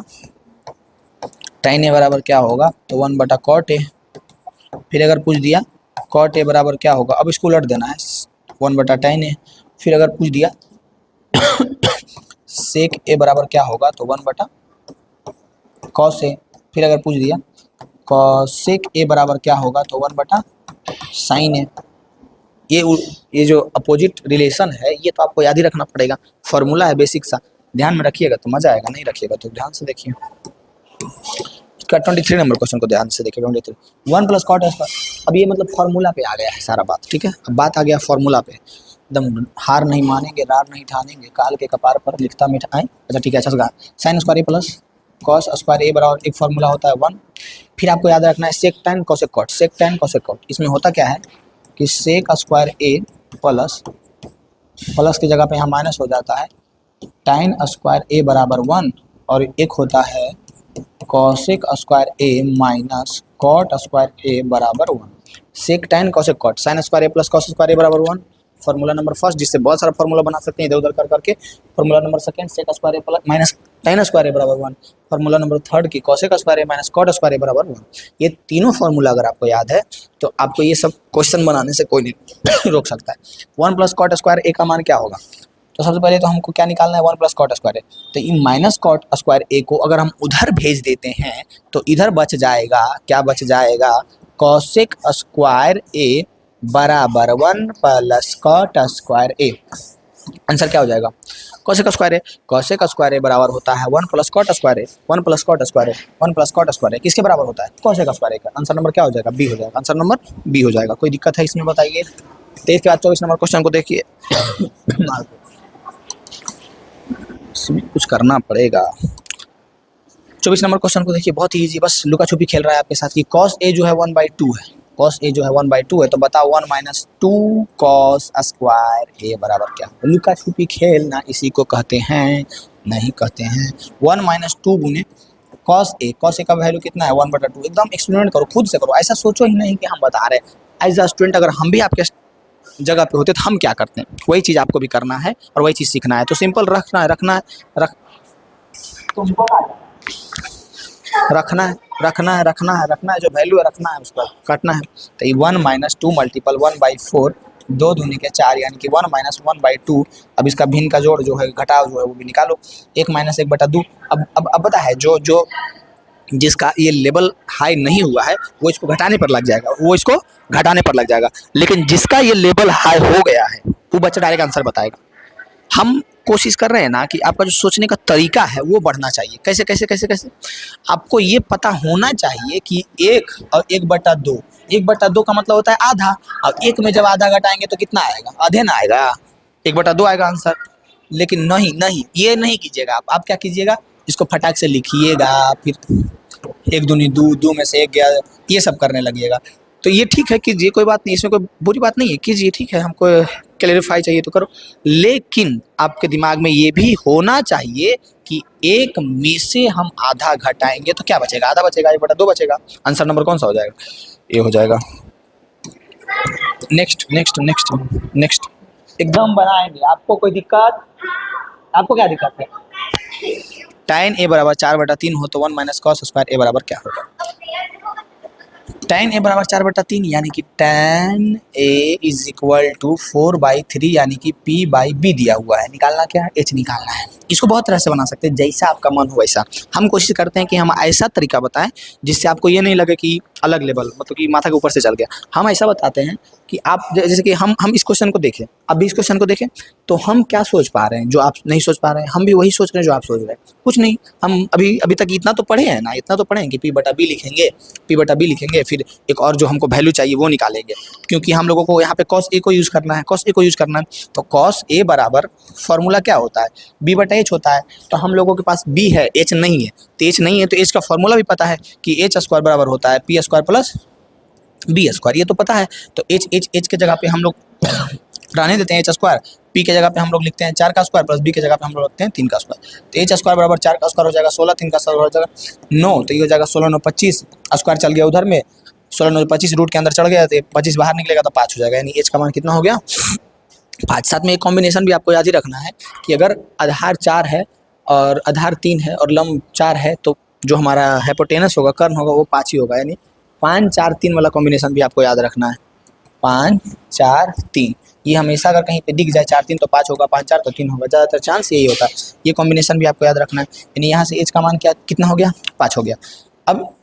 tan ए बराबर क्या होगा, तो 1/cot ए। फिर अगर पूछ दिया cot ए बराबर क्या होगा, अब इसको उलट देना है, 1/tan ए। फिर अगर पूछ दिया sec ए बराबर क्या होगा, तो 1/cos ए। फिर अगर पूछ दिया cosec ए बराबर क्या होगा, तो 1/sin ए। ये जो अपोजिट रिलेशन है ये तो आपको याद ही रखना पड़ेगा, फॉर्मूला है बेसिक सा, ध्यान में रखिएगा तो मजा आएगा, नहीं रखिएगा तो ध्यान से देखिए। इसका 23 नंबर क्वेश्चन को ध्यान से देखिए। 23 1+cot स्क्वायर। अब ये मतलब फॉर्मूला पे आ गया है सारा बात। ठीक है, अब बात आ गया फॉर्मूला पे। एकदम हार नहीं मानेंगे, रार नहीं ठानेंगे, काल के कपार पर लिखता मिठाई। अच्छा ठीक है, अच्छा सा sign square A plus cos square A बराबर एक फॉर्मूला होता है 1। फिर आपको याद रखना है सेक tan कोसेक कॉट। सेक tan कोसेक कॉट इसमें होता क्या है कि सेक स्क्वायर ए प्लस की जगह पे यहाँ माइनस हो जाता है, tan स्क्वायर ए बराबर 1, और एक होता है cosec square A minus cot square A बराबर 1। Sec tan cosec cot, sine square A plus cos square A बराबर 1, फॉर्मूला नंबर फर्स्ट, जिससे बहुत सारा फॉर्मूला बना सकते हैं इधर उधर कर करके। Formula number second, sec square A plus minus tan square A बराबर 1। फॉर्मूला नंबर थर्ड की cosec square A minus cot square A बराबर 1। ये तीनों फॉर्मूला अगर आपको याद है तो आपको ये सब क्वेश्चन बनाने से कोई नहीं रोक सकता है। 1+cot स्क्वायर ए का मान क्या होगा, तो सबसे पहले तो हमको क्या निकालना है, 1+cot स्क्वायर ए। तो ये माइनस कॉट स्क्वायर ए को अगर हम उधर भेज देते हैं तो इधर बच जाएगा, क्या बच जाएगा, कॉसेक स्क्वायर ए बराबर 1+cot स्क्वायर ए। आंसर क्या हो जाएगा, cosec square A. Cosec square A बराबर होता है 1+cot स्क्वायर ए। 1+cot स्क्वायर ए, 1+cot स्क्वायर ए किसके बराबर होता है, कॉसेक स्क्वायर ए का। आंसर नंबर क्या हो जाएगा, बी हो जाएगा। आंसर नंबर बी हो जाएगा। कोई दिक्कत है इसमें बताइए। 23 के बाद 24 नंबर क्वेश्चन को देखिए। इसमें कुछ करना पड़ेगा। 24 नंबर क्वेश्चन को देखिए, बहुत ही ईजी, बस लुका छुपी खेल रहा है आपके साथ कि cos ए जो है 1/2 है, cos ए जो है 1/2 है, तो बताओ 1 - 2 cos स्क्वायर ए बराबर क्या। लुका छुपी खेलना इसी को कहते हैं, नहीं कहते हैं। 1 - 2 गुने cos ए का वैल्यू कितना है, 1/2। एकदम एक्सपेरिमेंट करो, खुद से करो, ऐसा सोचो ही नहीं कि हम बता रहे हैं। एज अ स्टूडेंट अगर हम भी आपके जगह पे होते तो हम क्या करते हैं, वही चीज़ आपको भी करना है और वही चीज़ सीखना है। तो सिंपल रखना है, जो वैल्यू है रखना है, उस पर काटना है। तो ये 1 - 2 मल्टीपल 1/4, 2 दूनी के 4, यानी कि 1 - 1/2। अब इसका भिन्न का जोड़ जो है, घटाव जो है वो भी निकालो, 1 - 1/2। अब पता है जो जिसका ये लेवल हाई नहीं हुआ है वो इसको घटाने पर लग जाएगा, लेकिन जिसका ये लेवल हाई हो गया है वो बच्चा डायरेक्ट आंसर बताएगा। हम कोशिश कर रहे हैं ना कि आपका जो सोचने का तरीका है वो बढ़ना चाहिए। कैसे आपको ये पता होना चाहिए कि 1 और 1/2, 1/2 का मतलब होता है आधा। अब 1 में जब आधा घटाएंगे तो कितना आएगा, आधे ना आएगा, 1/2 आएगा आंसर। लेकिन नहीं, ये नहीं कीजिएगा आप क्या कीजिएगा, इसको फटाक से लिखिएगा, फिर 1 दूनी 2, 2 में से 1 गया, ये सब करने लगिएगा। तो ये ठीक है कीजिए, कोई बात नहीं, इसमें कोई बुरी बात नहीं है, कीजिए, ठीक है। हमको क्लैरिफाई चाहिए तो करो, लेकिन आपके दिमाग में ये भी होना चाहिए कि 1 में से हम आधा घटाएंगे तो क्या बचेगा, आधा बचेगा, 1/2 बचेगा। आंसर नंबर कौन सा हो जाएगा, ये हो जाएगा। नेक्स्ट एकदम बनाएंगे। आपको कोई दिक्कत, आपको क्या दिक्कत है। tan ए बराबर 4/3 हो तो 1 - cos स्क्वायर ए बराबर क्या होगा। tan ए बराबर 4/3 यानी कि tan ए = 4/3, यानी कि p/b दिया हुआ है। निकालना क्या है, h निकालना है। इसको बहुत तरह से बना सकते हैं, जैसा आपका मन हो वैसा। हम कोशिश करते हैं कि हम ऐसा तरीका बताएं जिससे आपको ये नहीं लगे कि अलग लेवल, मतलब कि माथा के ऊपर से चल गया। हम ऐसा बताते हैं कि आप जैसे कि हम इस क्वेश्चन को देखें, अब भी इस क्वेश्चन को देखें, तो हम क्या सोच पा रहे हैं जो आप नहीं सोच पा रहे हैं, हम भी वही सोच रहे हैं जो आप सोच रहे हैं। कुछ नहीं, हम अभी अभी तक इतना तो पढ़े हैं ना, इतना तो पढ़े हैं कि P/B लिखेंगे, P/B लिखेंगे, फिर एक और जो हमको वैल्यू चाहिए वो निकालेंगे, क्योंकि हम लोगों को यहाँ पे cos A को यूज़ करना है, cos A को यूज़ करना है। तो cos A बराबर फॉर्मूला क्या होता है, B/H होता है। तो हम लोगों के पास B है, H नहीं है, तो H नहीं है तो H का फॉर्मूला भी पता है कि H² बराबर होता है P² प्लस B², ये तो पता है। तो H के जगह पे हम लोग रहने देते हैं H², P के जगह पे हम लोग लिखते हैं 4 का स्क्वायर प्लस B के जगह पे हम लोग रखते हैं 3 का स्क्वायर। तो H² बराबर 4 का स्क्वायर हो जाएगा 16, 3 का स्क्वायर हो जाएगा 9, तो ये हो जाएगा 16 9 25, स्क्वायर चल गया उधर में, 16 9 25 रूट के अंदर चढ़ गया, तो 25 बाहर निकलेगा तो 5 हो जाएगा, यानी H का मान कितना हो गया 5। साथ में एक कॉम्बिनेशन भी आपको याद ही रखना है कि अगर आधार 4 है और आधार 3 है और लंब 4 है, तो जो हमारा हाइपोटेनस होगा, कर्ण होगा, वो 5 ही होगा, यानी 5 4 3 वाला कॉम्बिनेशन भी आपको याद रखना है। 5 4 3, ये हमेशा अगर कहीं पे दिख जाए 4 3 तो 5 होगा, 5 4 तो 3 होगा, ज़्यादातर चांस यही होता है। ये कॉम्बिनेशन भी आपको याद रखना है, यानी यहाँ से H का मान क्या कितना हो गया 5 हो गया। अब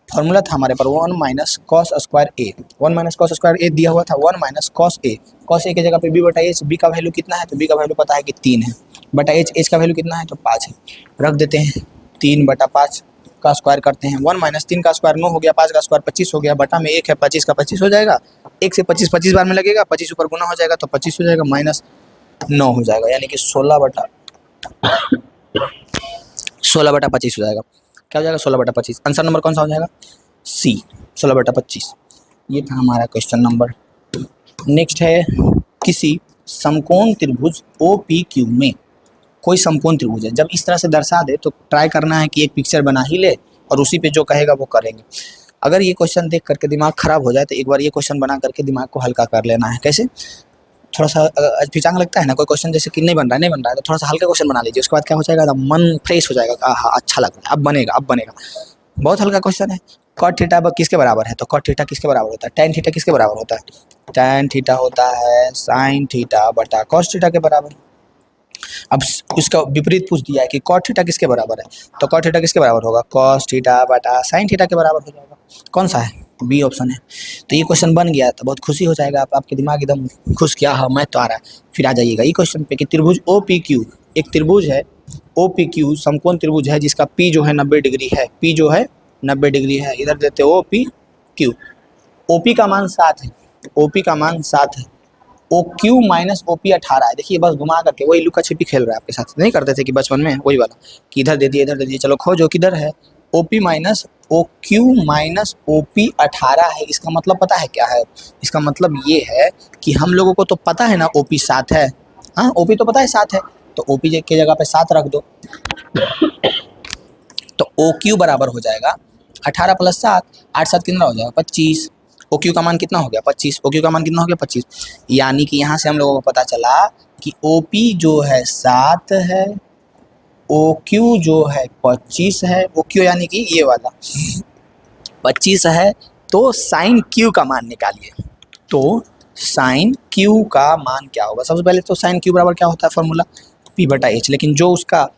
फॉर्मूला था हमारे पर 1 minus cos square A, 1 minus cos square ए दिया हुआ था, 1 minus cos A, cos A की जगह पे B/H, B का वैल्यू कितना है, तो B का वैल्यू पता है कि 3 है, बटा H का वैल्यू कितना है तो 5 है, रख देते हैं 3/5 का स्क्वायर करते हैं, 1 माइनस 3 का स्क्वायर 9 हो गया, 5 का स्क्वायर 25 हो गया, बटा में 1 है, 25 का 25 हो जाएगा, 1 से 25 25 बार में लगेगा, 25 ऊपर गुना हो जाएगा तो 25 हो जाएगा, माइनस 9 हो जाएगा, यानी कि 16/25 हो जाएगा। क्या हो जाएगा 16/25, आंसर नंबर कौन सा हो जाएगा C, 16/25। ये था हमारा क्वेश्चन नंबर। नेक्स्ट है, किसी समकोण त्रिभुज OPQ में कोई समकोण त्रिभुज है, जब इस तरह से दर्शा दे तो ट्राई करना है कि एक पिक्चर बना ही ले और उसी पे जो कहेगा वो करेंगे। अगर ये क्वेश्चन देख करके दिमाग खराब हो जाए तो एक बार ये क्वेश्चन बना करके दिमाग को हल्का कर लेना है। कैसे, थोड़ा सा हिचांग लगता है ना कोई क्वेश्चन, जैसे कि नहीं बन रहा है तो थोड़ा सा हल्का क्वेश्चन बना लीजिए, उसके बाद क्या हो जाएगा, मन फ्रेश हो जाएगा, हाँ अच्छा लग रहा है, अब बनेगा। बहुत हल्का क्वेश्चन है। कॉट थीटा किसके बराबर है, तो कॉट थीटा किसके बराबर होता है, टैन थीटा किसके बराबर होता है, टैन थीटा होता है साइन थीटा बटा कॉस थीटा के बराबर। अब उसका विपरीत पूछ दिया है कि कॉट थीटा किसके बराबर है, तो कॉट थीटा किसके बराबर होगा, कॉस थीटा बटा साइन थीटा के बराबर हो जाएगा। कौन सा है, बी ऑप्शन है। तो ये क्वेश्चन बन गया तो बहुत खुशी हो जाएगा, आपके दिमाग एकदम खुश, क्या हाँ मैं तो आ रहा है। फिर आ जाइएगा ये क्वेश्चन पे कि त्रिभुज OPQ, एक त्रिभुज है OPQ, समकोण त्रिभुज है जिसका P जो है 90 डिग्री है, P जो है 90 डिग्री है, इधर देते OPQ, OP का मान 7 है, OP का मान 7 है, OQ माइनस OP 18 है। देखिए बस घुमा करके वही लुका छिपी खेल रहा है आपके साथ, नहीं करते थे कि बचपन में वही वाला कि इधर दे दिए, चलो खोजो किधर है, OP minus OQ minus OP 18 है। इसका मतलब पता है क्या है, इसका मतलब ये है कि हम लोगों को तो पता है ना OP 7 है, हाँ OP तो पता है 7 है, तो OP के जगह पे 7 रख दो, तो OQ बराबर हो जाएगा 18 प्लस 7, 8 7 कितना हो जाएगा 25, OQ का मान कितना हो गया 25, OQ का मान कितना हो गया 25, यानी कि यहाँ से हम लोगों को पता चला कि OP जो है 7 है, OQ जो है 25 है, OQ यानी कि ये वाला 25 है, तो साइन Q का मान निकालिए। तो साइन Q का मान क्या होगा, सबसे पहले तो साइन Q बराबर क्या होता है फॉर्मूला P/H, लेकिन जो उसका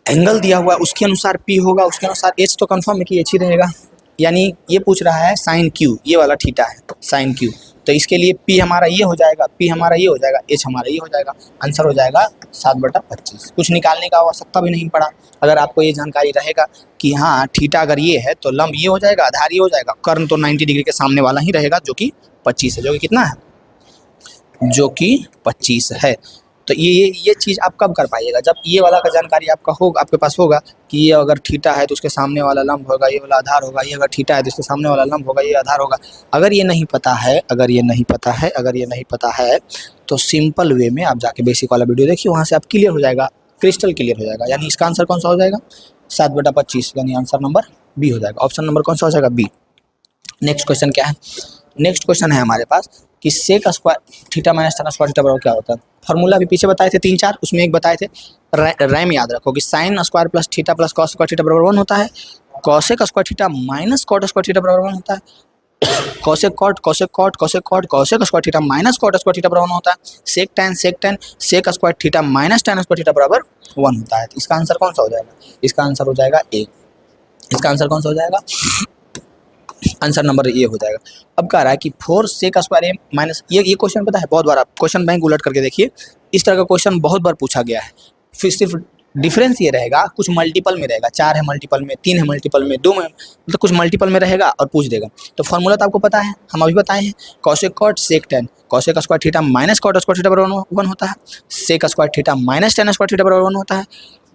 एंगल दिया हुआ है उसके अनुसार P होगा, उसके अनुसार H तो कंफर्म है कि H ही रहेगा, यानी ये पूछ रहा है साइन Q, ये वाला थीटा है साइन Q, तो इसके लिए P हमारा ये हो जाएगा, P हमारा ये हो जाएगा, H हमारा ये हो जाएगा, आंसर हो जाएगा 7/25। कुछ निकालने का आवश्यकता भी नहीं पड़ा, अगर आपको ये जानकारी रहेगा कि हाँ थीटा अगर ये है तो लंब ये हो जाएगा, आधार ये हो जाएगा, कर्ण तो 90 डिग्री के सामने वाला ही रहेगा जो कि 25 है, जो कि कितना है, जो कि 25 है। तो ये चीज़ आप कब कर पाइएगा, जब ये वाला का जानकारी आपका होगा, आपके पास होगा कि ये अगर थीटा है तो उसके सामने वाला लंब होगा, ये वाला आधार होगा, ये अगर थीटा है तो उसके सामने वाला लंब होगा, ये आधार होगा। अगर ये नहीं पता है तो सिंपल वे में आप जाके बेसिक वाला वीडियो देखिए, वहाँ से आप क्लियर हो जाएगा, क्रिस्टल क्लियर हो जाएगा। यानी इसका आंसर कौन सा हो जाएगा 7/25, यानी आंसर नंबर बी हो जाएगा, ऑप्शन नंबर कौन सा हो जाएगा बी। नेक्स्ट क्वेश्चन क्या है, नेक्स्ट क्वेश्चन है हमारे पास कि sec square theta minus tan square theta बराबर क्या होता है। फॉर्मूला भी पीछे बताए थे 3-4, उसमें एक बताए थे रैम याद रखो कि sine square plus theta plus cos square theta बराबर 1 होता है, cosec square theta minus cot square theta बराबर 1 होता है, cosec cot square theta minus cot square theta बराबर 1 होता है, sec tan sec square theta minus tan square theta बराबर 1 होता है। तो इसका आंसर कौन सा हो जाएगा, इसका आंसर हो जाएगा ए। इसका आंसर कौन सा हो जाएगा आंसर नंबर ये हो जाएगा। अब कह रहा है कि 4 सेक स्क्वायर ए माइनस, ये क्वेश्चन पता है बहुत बार, आप क्वेश्चन बैंक उलट करके देखिए, इस तरह का क्वेश्चन बहुत बार पूछा गया है। फिर सिर्फ डिफरेंस ये रहेगा, कुछ मल्टीपल में रहेगा, 4 है मल्टीपल में, 3 है मल्टीपल में, 2 में, मतलब कुछ मल्टीपल में रहेगा और पूछ देगा। तो फॉर्मूला तो आपको पता है, हम अभी बताए हैं, cosec cot sec tan, cosec square theta minus cot square theta बराबर 1 होता है, sec square theta minus tan square theta बराबर 1 होता है।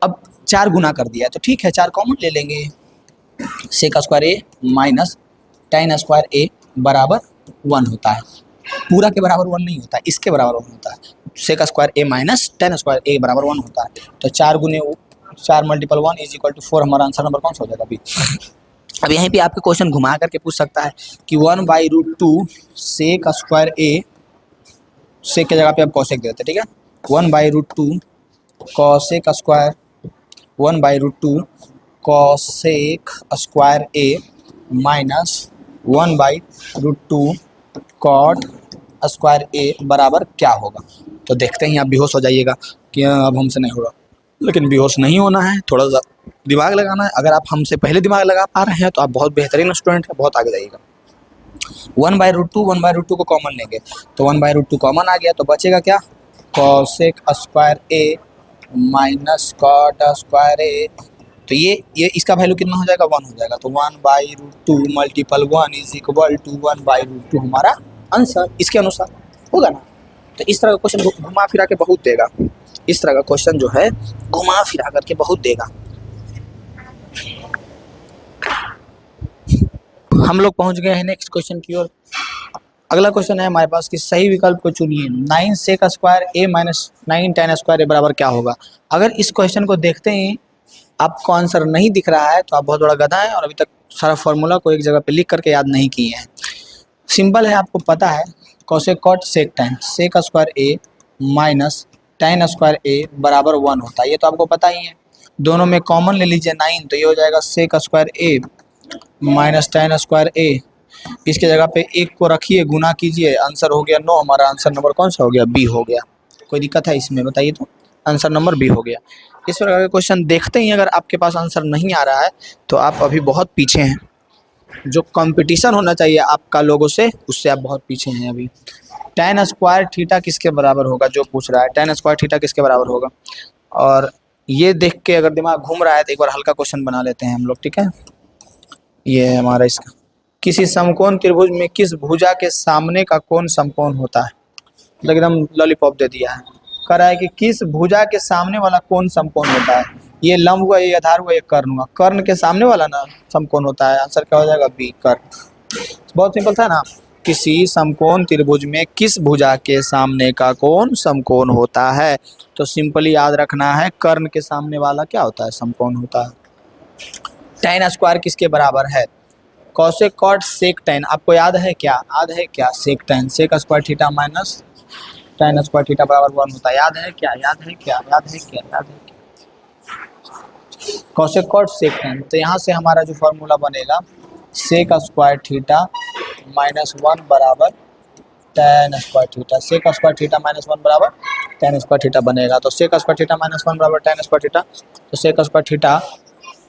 अब 4 गुना कर दिया है तो ठीक है, 4 कॉमन ले लेंगे, सेक square A minus tan square A बराबर 1 होता है, पूरा के बराबर 1 नहीं होता है, इसके बराबर 1 होता है। Sec square A minus tan square A बराबर 1 होता है। तो 4 गुने 4 मल्टीपल 1 इज इक्वल टू 4, हमारा आंसर नंबर कौन सा हो जाएगा अभी। अब यहीं पे आपके क्वेश्चन घुमा करके पूछ सकता है कि 1/√2 सेक स्क्वायर ए, सेक के जगह पे आप कॉसेक देते, ठीक है, 1/√2 cosec square, 1/√2 cosec square A minus 1/√2 cot square A बराबर क्या होगा। तो देखते ही आप बेहोश हो जाइएगा कि अब हमसे नहीं होगा, लेकिन बेहोश नहीं होना है, थोड़ा सा दिमाग लगाना है। अगर आप हमसे पहले दिमाग लगा पा रहे हैं तो आप बहुत बेहतरीन स्टूडेंट हैं, बहुत आगे जाइएगा। 1/√2 को कॉमन लेंगे तो 1/√2 कॉमन आ गया, तो बचेगा क्या, cosec square A minus cot square A. तो ये इसका वैल्यू कितना हो जाएगा, 1 हो जाएगा। तो 1/√2 मल्टीपल 1 इज इक्वल टू 1/√2 हमारा आंसर इसके अनुसार होगा ना। तो इस तरह का क्वेश्चन घुमा फिरा के बहुत देगा, इस तरह का क्वेश्चन जो है घुमा फिरा करके बहुत देगा। हम लोग पहुंच गए हैं नेक्स्ट क्वेश्चन की ओर। अगला क्वेश्चन है हमारे पास कि सही विकल्प को चुनिए। 9 सेक square A minus 9 ten square A बराबर क्या होगा। अगर इस क्वेश्चन को देखते ही आपको आंसर नहीं दिख रहा है तो आप बहुत बड़ा गधा है और अभी तक सारा फॉर्मूला को एक जगह पे लिख करके याद नहीं किए हैं। सिंपल है, आपको पता है, cosec cot sec tan, sec square A minus tan square A बराबर 1 होता है, ये तो आपको पता ही है। दोनों में कॉमन ले लीजिए 9, तो ये हो जाएगा सेक square A minus tan square ए। इसके जगह पे 1 को रखिए, गुना कीजिए, आंसर हो गया 9, हमारा आंसर नंबर कौन सा हो गया, बी हो गया। कोई दिक्कत है इसमें बताइए, तो आंसर नंबर बी हो गया। इस प्रकार के क्वेश्चन देखते ही अगर आपके पास आंसर नहीं आ रहा है तो आप अभी बहुत पीछे हैं। जो कंपटीशन होना चाहिए आपका लोगों से, उससे आप बहुत पीछे हैं अभी। टेन स्क्वायर थीटा किसके बराबर होगा, जो पूछ रहा है टेन स्क्वायर थीटा किसके बराबर होगा। और ये देख के अगर दिमाग घूम रहा है तो एक बार हल्का क्वेश्चन बना लेते हैं हम लोग, ठीक है। ये है हमारा इसका, किसी समकोण त्रिभुज में किस भुजा के सामने का कोण समकोण होता है। एकदम लॉलीपॉप दे दिया है, कह रहा है कि किस भुजा के सामने वाला कोण समकोण होता है। ये लंब हुआ, ये आधार हुआ, ये कर्ण हुआ, कर्ण के सामने वाला ना समकोण होता है। आंसर क्या हो जाएगा, बी, कर्ण। बहुत सिंपल था ना, किसी समकोण त्रिभुज में किस भुजा के सामने का कोण समकोण होता है। तो सिंपली याद रखना है, कर्ण के सामने वाला क्या होता है, समकोण होता है। टेन स्क्वायर किसके बराबर है, कॉसेक कॉट सेक टेन, आपको याद है क्या, याद है क्या, sec tan, sec square theta minus tan square theta बराबर 1 होता है। याद है क्या, याद है क्या, याद है क्या, याद है क्या, कॉसेक कॉट सेक टेन। तो यहाँ से हमारा जो फॉर्मूला बनेगा, सेक स्क्वायर थीटा माइनस 1 बराबर tan square theta, sec square theta minus 1 बराबर टेन स्क्वायर थीटा बनेगा। तो सेक स्क्वायर थीटा माइनस 1 बराबर टेन स्क्वायर थीटा, तो सेक स्क्वायर थीटा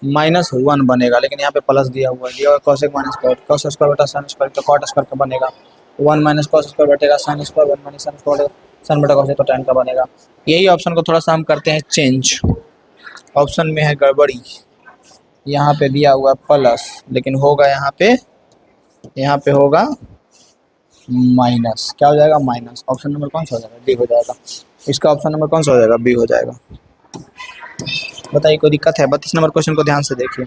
माइनस 1 बनेगा, लेकिन यहाँ पे प्लस दिया हुआ है, cosec minus cot, cos square बटा साइन स्क्वायर, तो कॉट स्क्वायर का बनेगा 1 माइनस कॉस स्क्वायर बटेगा sine square, 1 minus sine square sine बटा कॉस, तो टेन का बनेगा। यही ऑप्शन को थोड़ा सा हम करते हैं चेंज, ऑप्शन में है गड़बड़ी, यहाँ पे दिया हुआ प्लस लेकिन होगा यहाँ पे होगा माइनस। क्या हो जाएगा, माइनस। ऑप्शन नंबर कौन सा हो जाएगा, डी हो जाएगा। इसका ऑप्शन नंबर कौन सा हो जाएगा, बी हो जाएगा। बताइए कोई दिक्कत है। 32 नंबर क्वेश्चन को ध्यान से देखिए।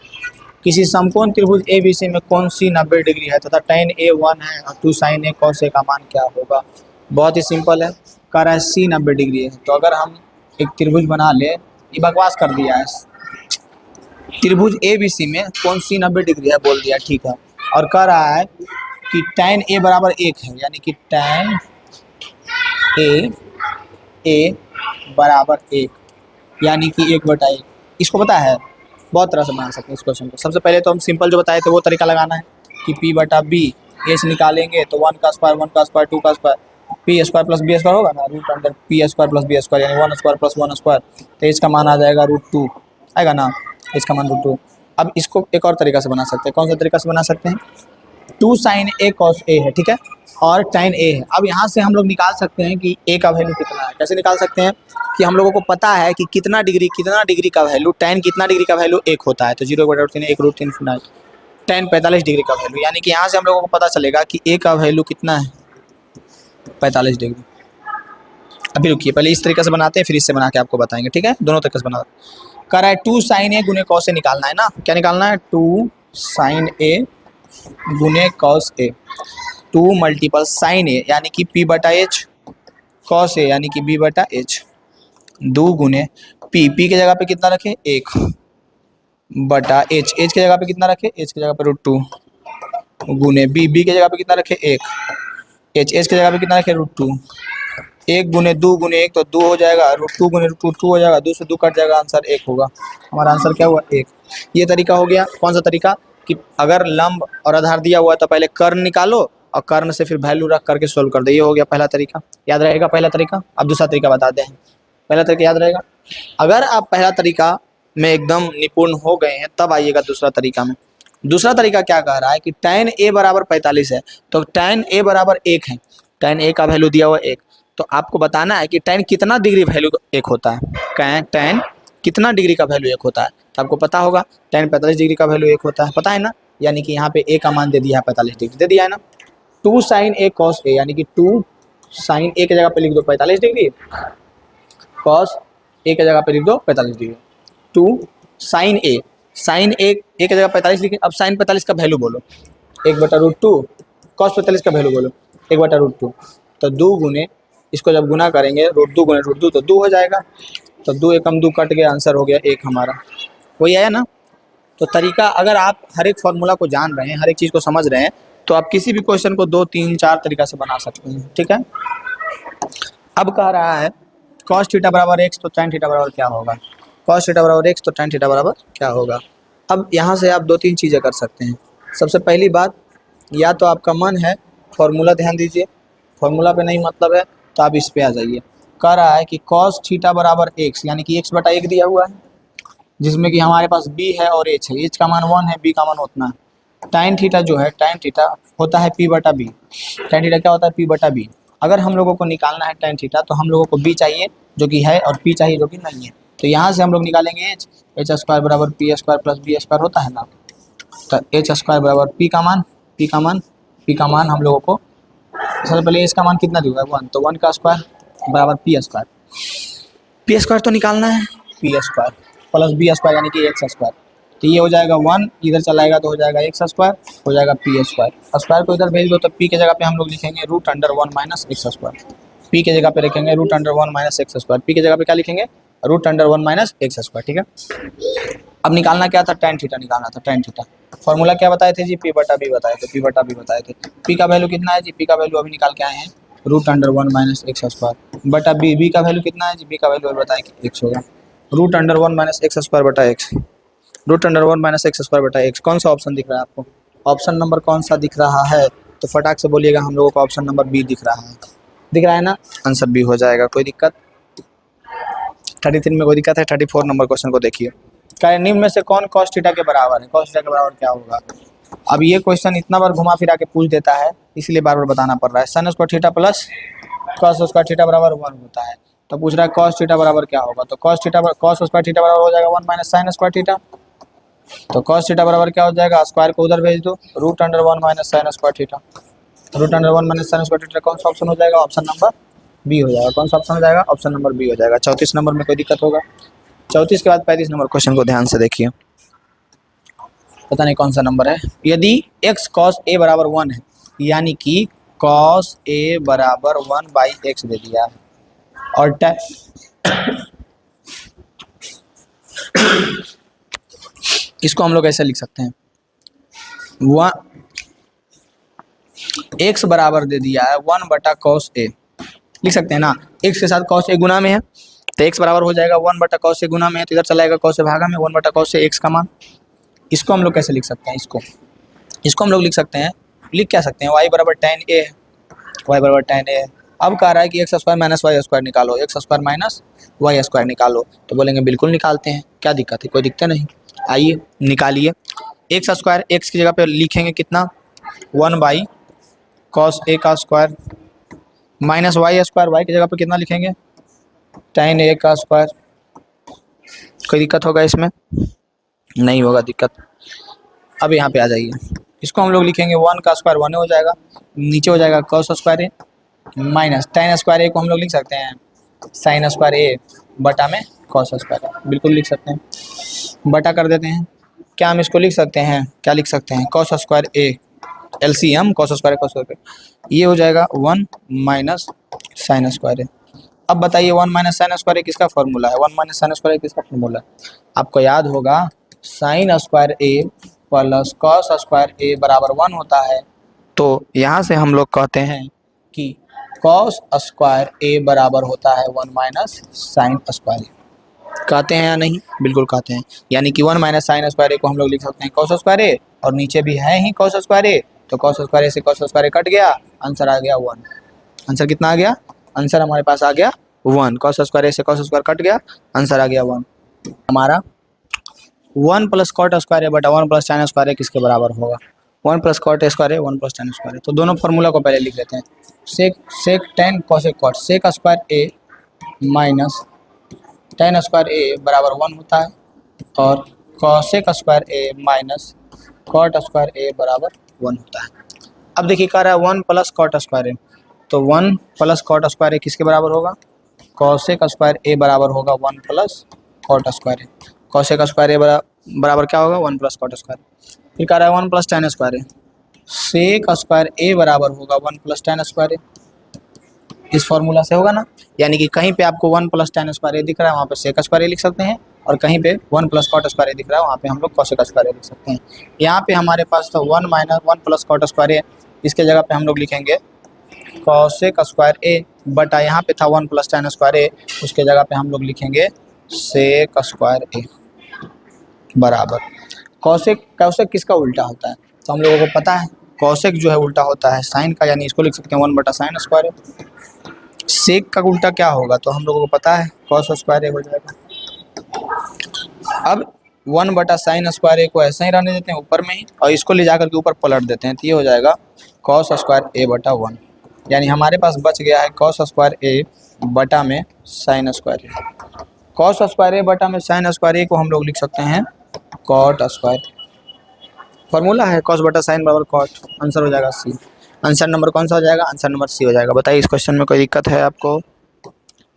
किसी समकोण त्रिभुज ABC में कौन सी 90 डिग्री है तथा tan A 1 है और 2 sin A cos A का मान क्या होगा। बहुत ही सिंपल है, कह रहा है C 90 डिग्री है। तो अगर हम एक त्रिभुज बना ले, ये बकवास कर दिया है, त्रिभुज ABC में कौन सी 90 डिग्री है बोल दिया, ठीक है। और कह रहा है कि tan A बराबर 1 है, यानी कि tan A बराबर 1, यानी कि 1/1। इसको पता है, बहुत तरह से बना सकते हैं इस क्वेश्चन को। सबसे पहले तो हम सिंपल जो बताए थे वो तरीका लगाना है कि P/B एच निकालेंगे तो 1 का स्क्वायर 1 का स्क्वायर 2 का square, P square plus B square होगा ना, root under P square plus B square, यानी 1 स्क्वायर प्लस 1 स्क्वायर, तो इसका मान आ जाएगा √2 आएगा ना, इसका मान √2। अब इसको एक और तरीका से बना सकते हैं। कौन सा तरीका से बना सकते हैं, to sign A cos A है, ठीक है, और tan ए है। अब यहाँ से हम लोग निकाल सकते हैं कि ए का वैल्यू कितना है। कैसे निकाल सकते हैं कि हम लोगों को पता है कि कितना डिग्री का वैल्यू, tan कितना डिग्री का वैल्यू 1 होता है, तो 0/3 1√3 tan 45 डिग्री का वैल्यू, यानी कि यहाँ से हम लोगों को पता चलेगा कि ए का वैल्यू कितना है, 45 डिग्री। अभी रुकिए, पहले इस तरीके से बनाते हैं, फिर इससे बना के आपको बताएंगे, ठीक है। दोनों तरीके से बना कर रहा है। 2 sin ए गुने कॉस ए निकालना है ना, क्या निकालना है, 2 sin ए गुने कॉस ए, 2 मल्टीपल साइन ए यानी कि p/h, कॉस ए यानी कि b/h, 2 गुने p के जगह पे कितना रखें 1 बटा h के जगह पे कितना रखें, h के जगह पे √2 गुने b के जगह पे कितना रखें 1, h के जगह पे कितना रखें √2, 1 गुने 2 गुने 1 तो 2 हो जाएगा, √2 गुने √2 2 हो जाएगा, 2 से 2 कट जाएगा, आंसर 1 होगा। हमारा आंसर क्या हुआ 1। ये तरीका हो गया। कौन सा तरीका कि अगर लंब और आधार दिया हुआ है तो पहले कर्ण निकालो और कर्ण से फिर वैल्यू रख करके सोल्व कर दो। ये हो गया पहला तरीका, याद रहेगा पहला तरीका। अब दूसरा तरीका बताते हैं। पहला तरीका याद रहेगा। अगर आप पहला तरीका में एकदम निपुण हो गए हैं तब आइएगा दूसरा तरीका में। दूसरा तरीका क्या कह रहा है कि tan a बराबर 45 है, तो tan a बराबर 1 है, tan a का वैल्यू दिया हुआ 1, तो आपको बताना है कि tan कितना डिग्री वैल्यू 1 होता है, tan कितना डिग्री का वैल्यू 1 होता है। तो आपको पता होगा tan 45 डिग्री का वैल्यू 1 होता है, पता है ना, यानी कि यहाँ पे a का मान दे दिया है 45 डिग्री, दे दिया है ना। 2 sin a cos a यानी कि 2 sin a के जगह पे लिख दो 45 डिग्री, cos a के जगह पे लिख दो 45 डिग्री। 2 sin a के जगह 45 लिखे। अब sin 45 का वैल्यू बोलो 1/√2, cos 45 का वैल्यू बोलो 1/√2, तो 2 गुने, इसको जब गुना करेंगे √2 गुने √2 तो 2 हो जाएगा, तो 2 एकम 2 कट गया, आंसर हो गया 1 हमारा। वही आया ना। तो तरीका, अगर आप हर एक फार्मूला को जान रहे हैं, हर एक चीज़ को समझ रहे हैं, तो आप किसी भी क्वेश्चन को 2 3 4 तरीका से बना सकते हैं, ठीक है। अब कह रहा है cos थीटा बराबर x तो tan थीटा बराबर क्या होगा, cos थीटा बराबर x तो tan थीटा बराबर क्या होगा। अब यहाँ से आप 2 3 चीज़ें कर सकते हैं। सबसे पहली बात, या तो आपका मन है फॉर्मूला ध्यान दीजिए, फॉर्मूला पे नहीं मतलब है तो आप इस पे आ जाइए। कह रहा है कि cos थीटा बराबर x यानी कि x/1 दिया हुआ है, जिसमें कि हमारे पास b है और h है, h का मान 1 है, b का मान उतना है। tan थीटा जो है, tan थीटा होता है p/b, tan थीटा क्या होता है p/b। अगर हम लोगों को निकालना है tan थीटा तो हम लोगों को b चाहिए जो कि है और p चाहिए जो कि नहीं है, तो यहाँ से हम लोग निकालेंगे h² बराबर p² प्लस b² होता है ना, तो h² बराबर p का मान हम लोगों को सबसे पहले इसका मान कितना दिया है 1, तो 1 का स्क्वायर बराबर p² तो निकालना है, p² प्लस b² यानी कि x², तो ये हो जाएगा 1, इधर चलाएगा तो हो जाएगा x², हो जाएगा p²। स्क्वायर को इधर भेज दो तो p के जगह पे हम लोग लिखेंगे √1 - x², p के जगह पे रखेंगे √1 - x², p के जगह पे क्या लिखेंगे √1 - x², ठीक है। अब निकालना क्या था, tan थीटा निकालना था, tan थीटा। फॉर्मूला क्या बताए थे जी, p/b बताए थे, p/b बताए थे। p का वैल्यू कितना है जी, p का वैल्यू अभी निकाल के आए हैं √1 - x² बटा b का वैल्यू कितना है जी, b का वैल्यू बताए कि x होगा, √1 - x² बटा x, √1 - x² बटा x। कौन सा ऑप्शन दिख रहा है आपको, ऑप्शन नंबर कौन सा दिख रहा है, तो फटाक से बोलिएगा। हम लोगों को ऑप्शन नंबर बी दिख रहा है, दिख रहा है ना, आंसर बी हो जाएगा। कोई दिक्कत 33 में कोई दिक्कत है। 34 नंबर क्वेश्चन को देखिए, क्या निम्न में से कौन cos थीटा के बराबर है, cos थीटा के बराबर क्या होगा। अब ये क्वेश्चन इतना बार घुमा फिरा के पूछ देता है, इसलिए बार बार बताना पड़ रहा है। sin² theta plus cos² theta बराबर 1 होता है, तो पूछ रहा है cos थीटा बराबर क्या होगा, तो cos² थीटा बराबर हो जाएगा 1 - sin² थीटा, तो cos थीटा बराबर क्या हो जाएगा, स्क्वायर को उधर भेज दो √1 - sin² थीटा, √1 - sin² थीटा कौन सा ऑप्शन हो जाएगा, ऑप्शन नंबर बी हो जाएगा। कौन सा ऑप्शन हो जाएगा, ऑप्शन नंबर बी हो जाएगा। 34 नंबर में कोई दिक्कत होगा। 34 के बाद 35 नंबर क्वेश्चन को ध्यान से देखिए, पता नहीं कौन सा नंबर है। यदि x cos a बराबर 1 है, यानी कि cos a बराबर 1/x दे दिया है, और इसको हम लोग ऐसे लिख सकते हैं, x बराबर दे दिया है 1/cos a, लिख सकते हैं ना, x के साथ cos a गुना में है, तो x बराबर हो जाएगा 1/cos a गुना में है, तो इधर चलाएगा cos a भागा में 1/cos a x का मान। इसको हम लोग कैसे लिख सकते हैं, इसको हम लोग लिख सकते हैं, लिख क्या सकते हैं, y बराबर tan a है, y बराबर tan a है। अब कह रहा है कि x² - y² निकालो, x² - y² निकालो, तो बोलेंगे बिल्कुल निकालते हैं, क्या दिक्कत है, कोई दिक्कत नहीं। आइए निकालिए। x² x की जगह पे लिखेंगे कितना 1 बाई कॉस ए का square minus Y square, Y की जगह पे कितना लिखेंगे tan ए का स्क्वायर। कोई दिक्कत होगा इसमें? नहीं होगा दिक्कत। अब यहाँ पे आ जाइए, इसको हम लोग लिखेंगे 1 का स्क्वायर 1 हो जाएगा, नीचे हो जाएगा cos square A minus tan square ए को हम लोग लिख सकते हैं साइन स्क्वायर ए बटा में कॉस स्क्वायर ए, बिल्कुल लिख सकते हैं। बटा कर देते हैं, क्या हम इसको लिख सकते हैं, क्या लिख सकते हैं, कॉस स्क्वायर ए LCM cos square cos square, ये हो जाएगा 1 माइनस साइन स्क्वायर ए। अब बताइए 1 माइनस साइन स्क्वायर ए किसका फॉर्मूला है, 1 माइनस साइन स्क्वायर ए किसका फॉर्मूला है? आपको याद होगा sign square A plus cos square A बराबर 1 होता है। तो यहाँ से हम लोग कहते हैं कि कॉस स्क्वायर ए बराबर होता है 1 माइनस साइन स्क्वायर ए। कहते हैं या नहीं? बिल्कुल कहते हैं। यानी कि 1 माइनस साइन स्क्वायर ए को हम लोग लिख सकते हैं कॉस स्क्वायर ए, और नीचे भी है ही कॉस स्क्वायर ए, तो कॉस स्क्वायर ए से कॉस स्क्वायर ए कट गया, आंसर आ गया 1। आंसर कितना आ गया? आंसर हमारे पास आ गया 1। कॉस स्क्वायर ए से कॉस स्क्वायर कट गया, आंसर आ गया 1। हमारा 1 प्लस कॉट स्क्वायर ए बटा 1 प्लस tan स्क्वायर ए किसके बराबर होगा? 1 plus cot square A 1 plus tan square A. तो दोनों फार्मूला को पहले लिख लेते हैं। Sec tan cosec cot, sec square A minus tan square A बराबर 1 होता है, और cosec square A minus cot square A बराबर 1 होता है। अब देखिए कह रहा है 1 प्लस कॉट स्क्वायर ए, तो 1 प्लस कॉट स्क्वायर ए किसके बराबर होगा? कॉसेक स्क्वायर ए बराबर होगा 1 plus cot square A. Cosec square A बराबर क्या होगा? 1 प्लस कॉट स्क्वायर। फिर कह रहा है 1 plus tan square A, sec square A बराबर होगा 1 प्लस tan स्क्वायर ए। इस फॉर्मूला से होगा ना, यानी कि कहीं पे आपको 1 प्लस tan स्क्वायर ए दिख रहा है वहाँ पे सेक स्क्वायर ए लिख सकते हैं, और कहीं पे 1 प्लस कॉट स्क्वायर ए दिख रहा है वहाँ पे हम लोग कॉसेक स्क्वायर ए लिख सकते हैं। यहाँ पे हमारे पास था 1 माइनस 1 प्लस कॉट स्क्वायर ए, इसके जगह पे हम लोग लिखेंगे कॉसेक स्क्वायर ए बटा यहाँ पे था 1 प्लस tan स्क्वायर ए, उसके जगह पे हम लोग लिखेंगे सेक स्क्वायर ए बराबर कॉसेक। कॉसेक किसका उल्टा होता है? तो हम लोगों को पता है कॉसेक जो है उल्टा होता है साइन का, यानी इसको लिख सकते हैं 1 बटा साइन स्क्वायर ए। सेक का उल्टा क्या होगा? तो हम लोगों को पता है कॉस स्क्वायर ए हो जाएगा। अब 1 बटा साइन स्क्वायर ए को ऐसे ही रहने देते हैं ऊपर में ही, और इसको ले जाकर के ऊपर पलट देते हैं, तो ये हो जाएगा कॉस स्क्वायर ए बटा 1। यानी हमारे पास बच गया है कॉस स्क्वायर ए बटा में साइन स्क्वायर ए। कॉस स्क्वायर ए बटा में साइन स्क्वायर ए को हम लोग लिख सकते हैं कॉट स्क्वायर। फॉर्मूला है कॉस बटा साइन बराबर कॉट, आंसर हो जाएगा सी। आंसर नंबर कौन सा हो जाएगा? आंसर नंबर सी हो जाएगा। बताइए इस क्वेश्चन में कोई दिक्कत है आपको?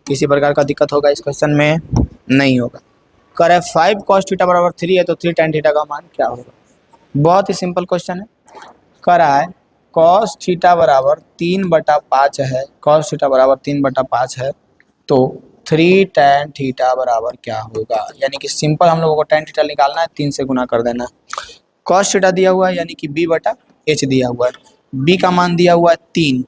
किसी प्रकार का दिक्कत होगा इस क्वेश्चन में? नहीं होगा। कर है 5 cos थीटा बराबर 3 है, तो 3 tan थीटा का मान क्या होगा? बहुत ही सिंपल क्वेश्चन है। कर रहा है cos थीटा बराबर 3/5 है, cos थीटा बराबर 3/5 है, तो 3 tan थीटा बराबर क्या होगा? यानी कि सिंपल हम लोगों को tan थीटा निकालना है, 3 से गुना कर देना है। cos थीटा दिया हुआ है यानी कि b बटा h दिया हुआ है, b का मान दिया हुआ है 3,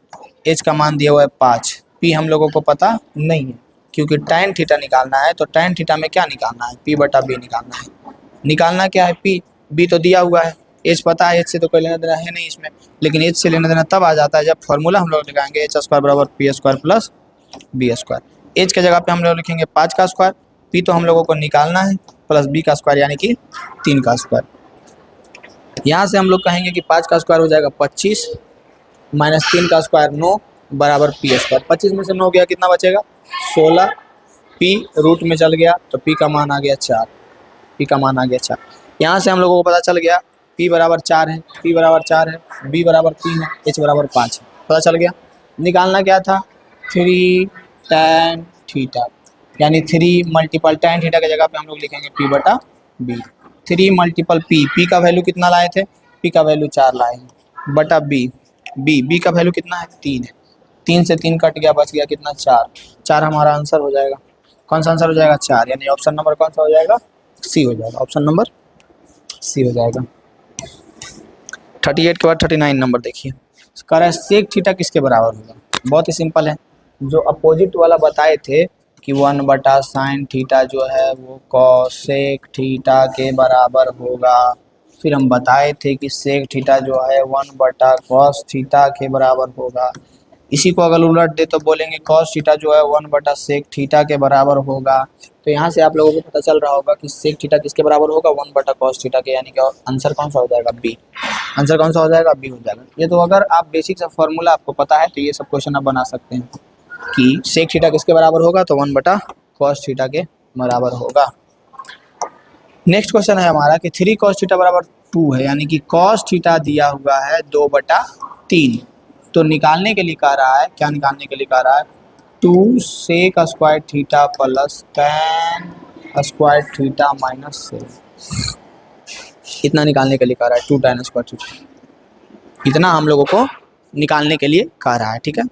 h का मान दिया हुआ है 5, p हम लोगों को पता नहीं है, क्योंकि tan थीटा निकालना है तो tan थीटा में क्या निकालना है? p बटा b निकालना है। निकालना क्या है? p, b तो दिया हुआ है, h पता है, h से तो कोई लेना देना है नहीं इसमें, लेकिन h से लेना देना तब आ जाता है जब फॉर्मूला हम लोग लगाएंगे h स्क्वायर बराबर p square plus b square. h के जगह पे हम लोग लिखेंगे 5 का स्क्वायर, p तो हम लोगों को निकालना है, प्लस b का स्क्वायर यानी कि 3 का स्क्वायर। यहाँ से हम लोग कहेंगे कि 5 का स्क्वायर हो जाएगा 25 माइनस 3 का स्क्वायर 9 बराबर पी स्क्वायर। 25 में से 9 गया कितना बचेगा? 16। पी रूट में चल गया तो पी का मान आ गया 4, पी का मान आ गया 4। यहाँ से हम लोगों को पता चल गया पी बराबर 4 है, पी बराबर 4 है, बी बराबर 3 है, एच बराबर 5 है, पता चल गया। निकालना क्या था? 3 tan थीटा, यानी 3 मल्टीपल tan थीटा की जगह पे हम लोग लिखेंगे p बटा b। 3 मल्टीपल p का वैल्यू कितना लाए थे? p का वैल्यू 4 लाए हैं, बटा b का वैल्यू कितना है? 3 है, 3 से 3 कट गया, बच गया कितना? 4 हमारा आंसर हो जाएगा। कौन सा आंसर हो जाएगा? 4, यानी ऑप्शन नंबर कौन सा हो जाएगा? सी हो जाएगा, ऑप्शन नंबर सी हो जाएगा। 38 के बाद 39 नंबर देखिए, कह रहा है सेक थीटा किसके बराबर होगा? बहुत ही सिंपल है, जो अपोजिट वाला बताए थे कि 1 बटा साइन थीटा जो है वो कॉसेक थीटा के बराबर होगा। फिर हम बताए थे कि सेक थीटा जो है 1 बटा कॉस थीटा के बराबर होगा। इसी को अगर उलट दे तो बोलेंगे कॉस थीटा जो है 1/sec थीटा के बराबर होगा। तो यहाँ से आप लोगों को पता चल रहा होगा कि सेक थीटा किसके बराबर होगा, 1/cos थीटा के, यानी कि आंसर कौन सा हो जाएगा, बी। आंसर कौन सा हो जाएगा, बी हो जाएगा। ये तो अगर आप बेसिक सा फॉर्मूला आपको पता है तो ये सब क्वेश्चन आप बना सकते हैं कि सेक थीटा किसके बराबर होगा, तो 1/cos थीटा के बराबर होगा। नेक्स्ट क्वेश्चन है हमारा कि 3 cos थीटा बराबर 2 है, यानी कि cos थीटा दिया हुआ है 2/3। तो निकालने के लिए कह रहा है, क्या निकालने के लिए कह रहा है, 2 sec square theta plus tan square theta minus 7। इतना निकालने के लिए कह रहा है, 2 tan स्क्वायर थीटा, इतना हम लोगों को निकालने के लिए कह रहा है। ठीक है,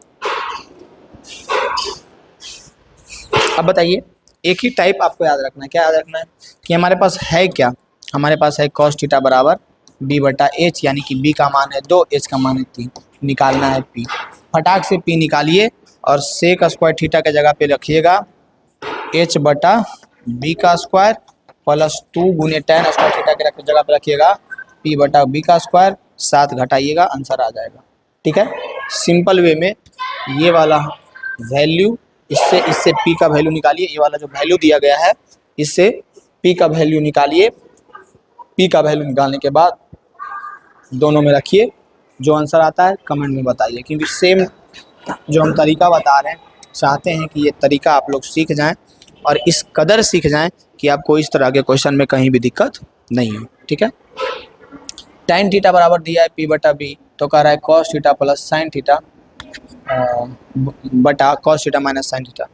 अब बताइए, एक ही टाइप आपको याद रखना है। क्या याद रखना है कि हमारे पास है क्या, हमारे पास है cos थीटा बराबर b/h, यानी कि b का मान है 2, h का मान है 3, निकालना है p। फटाक से p निकालिए और सेक स्क्वायर थीटा के जगह पे रखिएगा h/b का स्क्वायर प्लस 2 गुने tan स्क्वायर थीटा के जगह पे रखिएगा p/b का स्क्वायर, 7 घटाइएगा, आंसर आ जाएगा। ठीक है, सिंपल वे में ये वाला वैल्यू, इससे p का वैल्यू निकालिए, ये वाला जो वैल्यू दिया गया है इससे p का वैल्यू निकालिए, p का वैल्यू निकालने के बाद दोनों में रखिए, जो आंसर आता है कमेंट में बताइए, क्योंकि सेम जो हम तरीका बता रहे हैं चाहते हैं कि ये तरीका आप लोग सीख जाएं और इस कदर सीख जाएं कि आपको इस तरह के क्वेश्चन में कहीं भी दिक्कत नहीं हो। ठीक है, tan थीटा बराबर दिया है p/b, तो कह रहा है cos theta plus sin theta बटा cos theta minus sin theta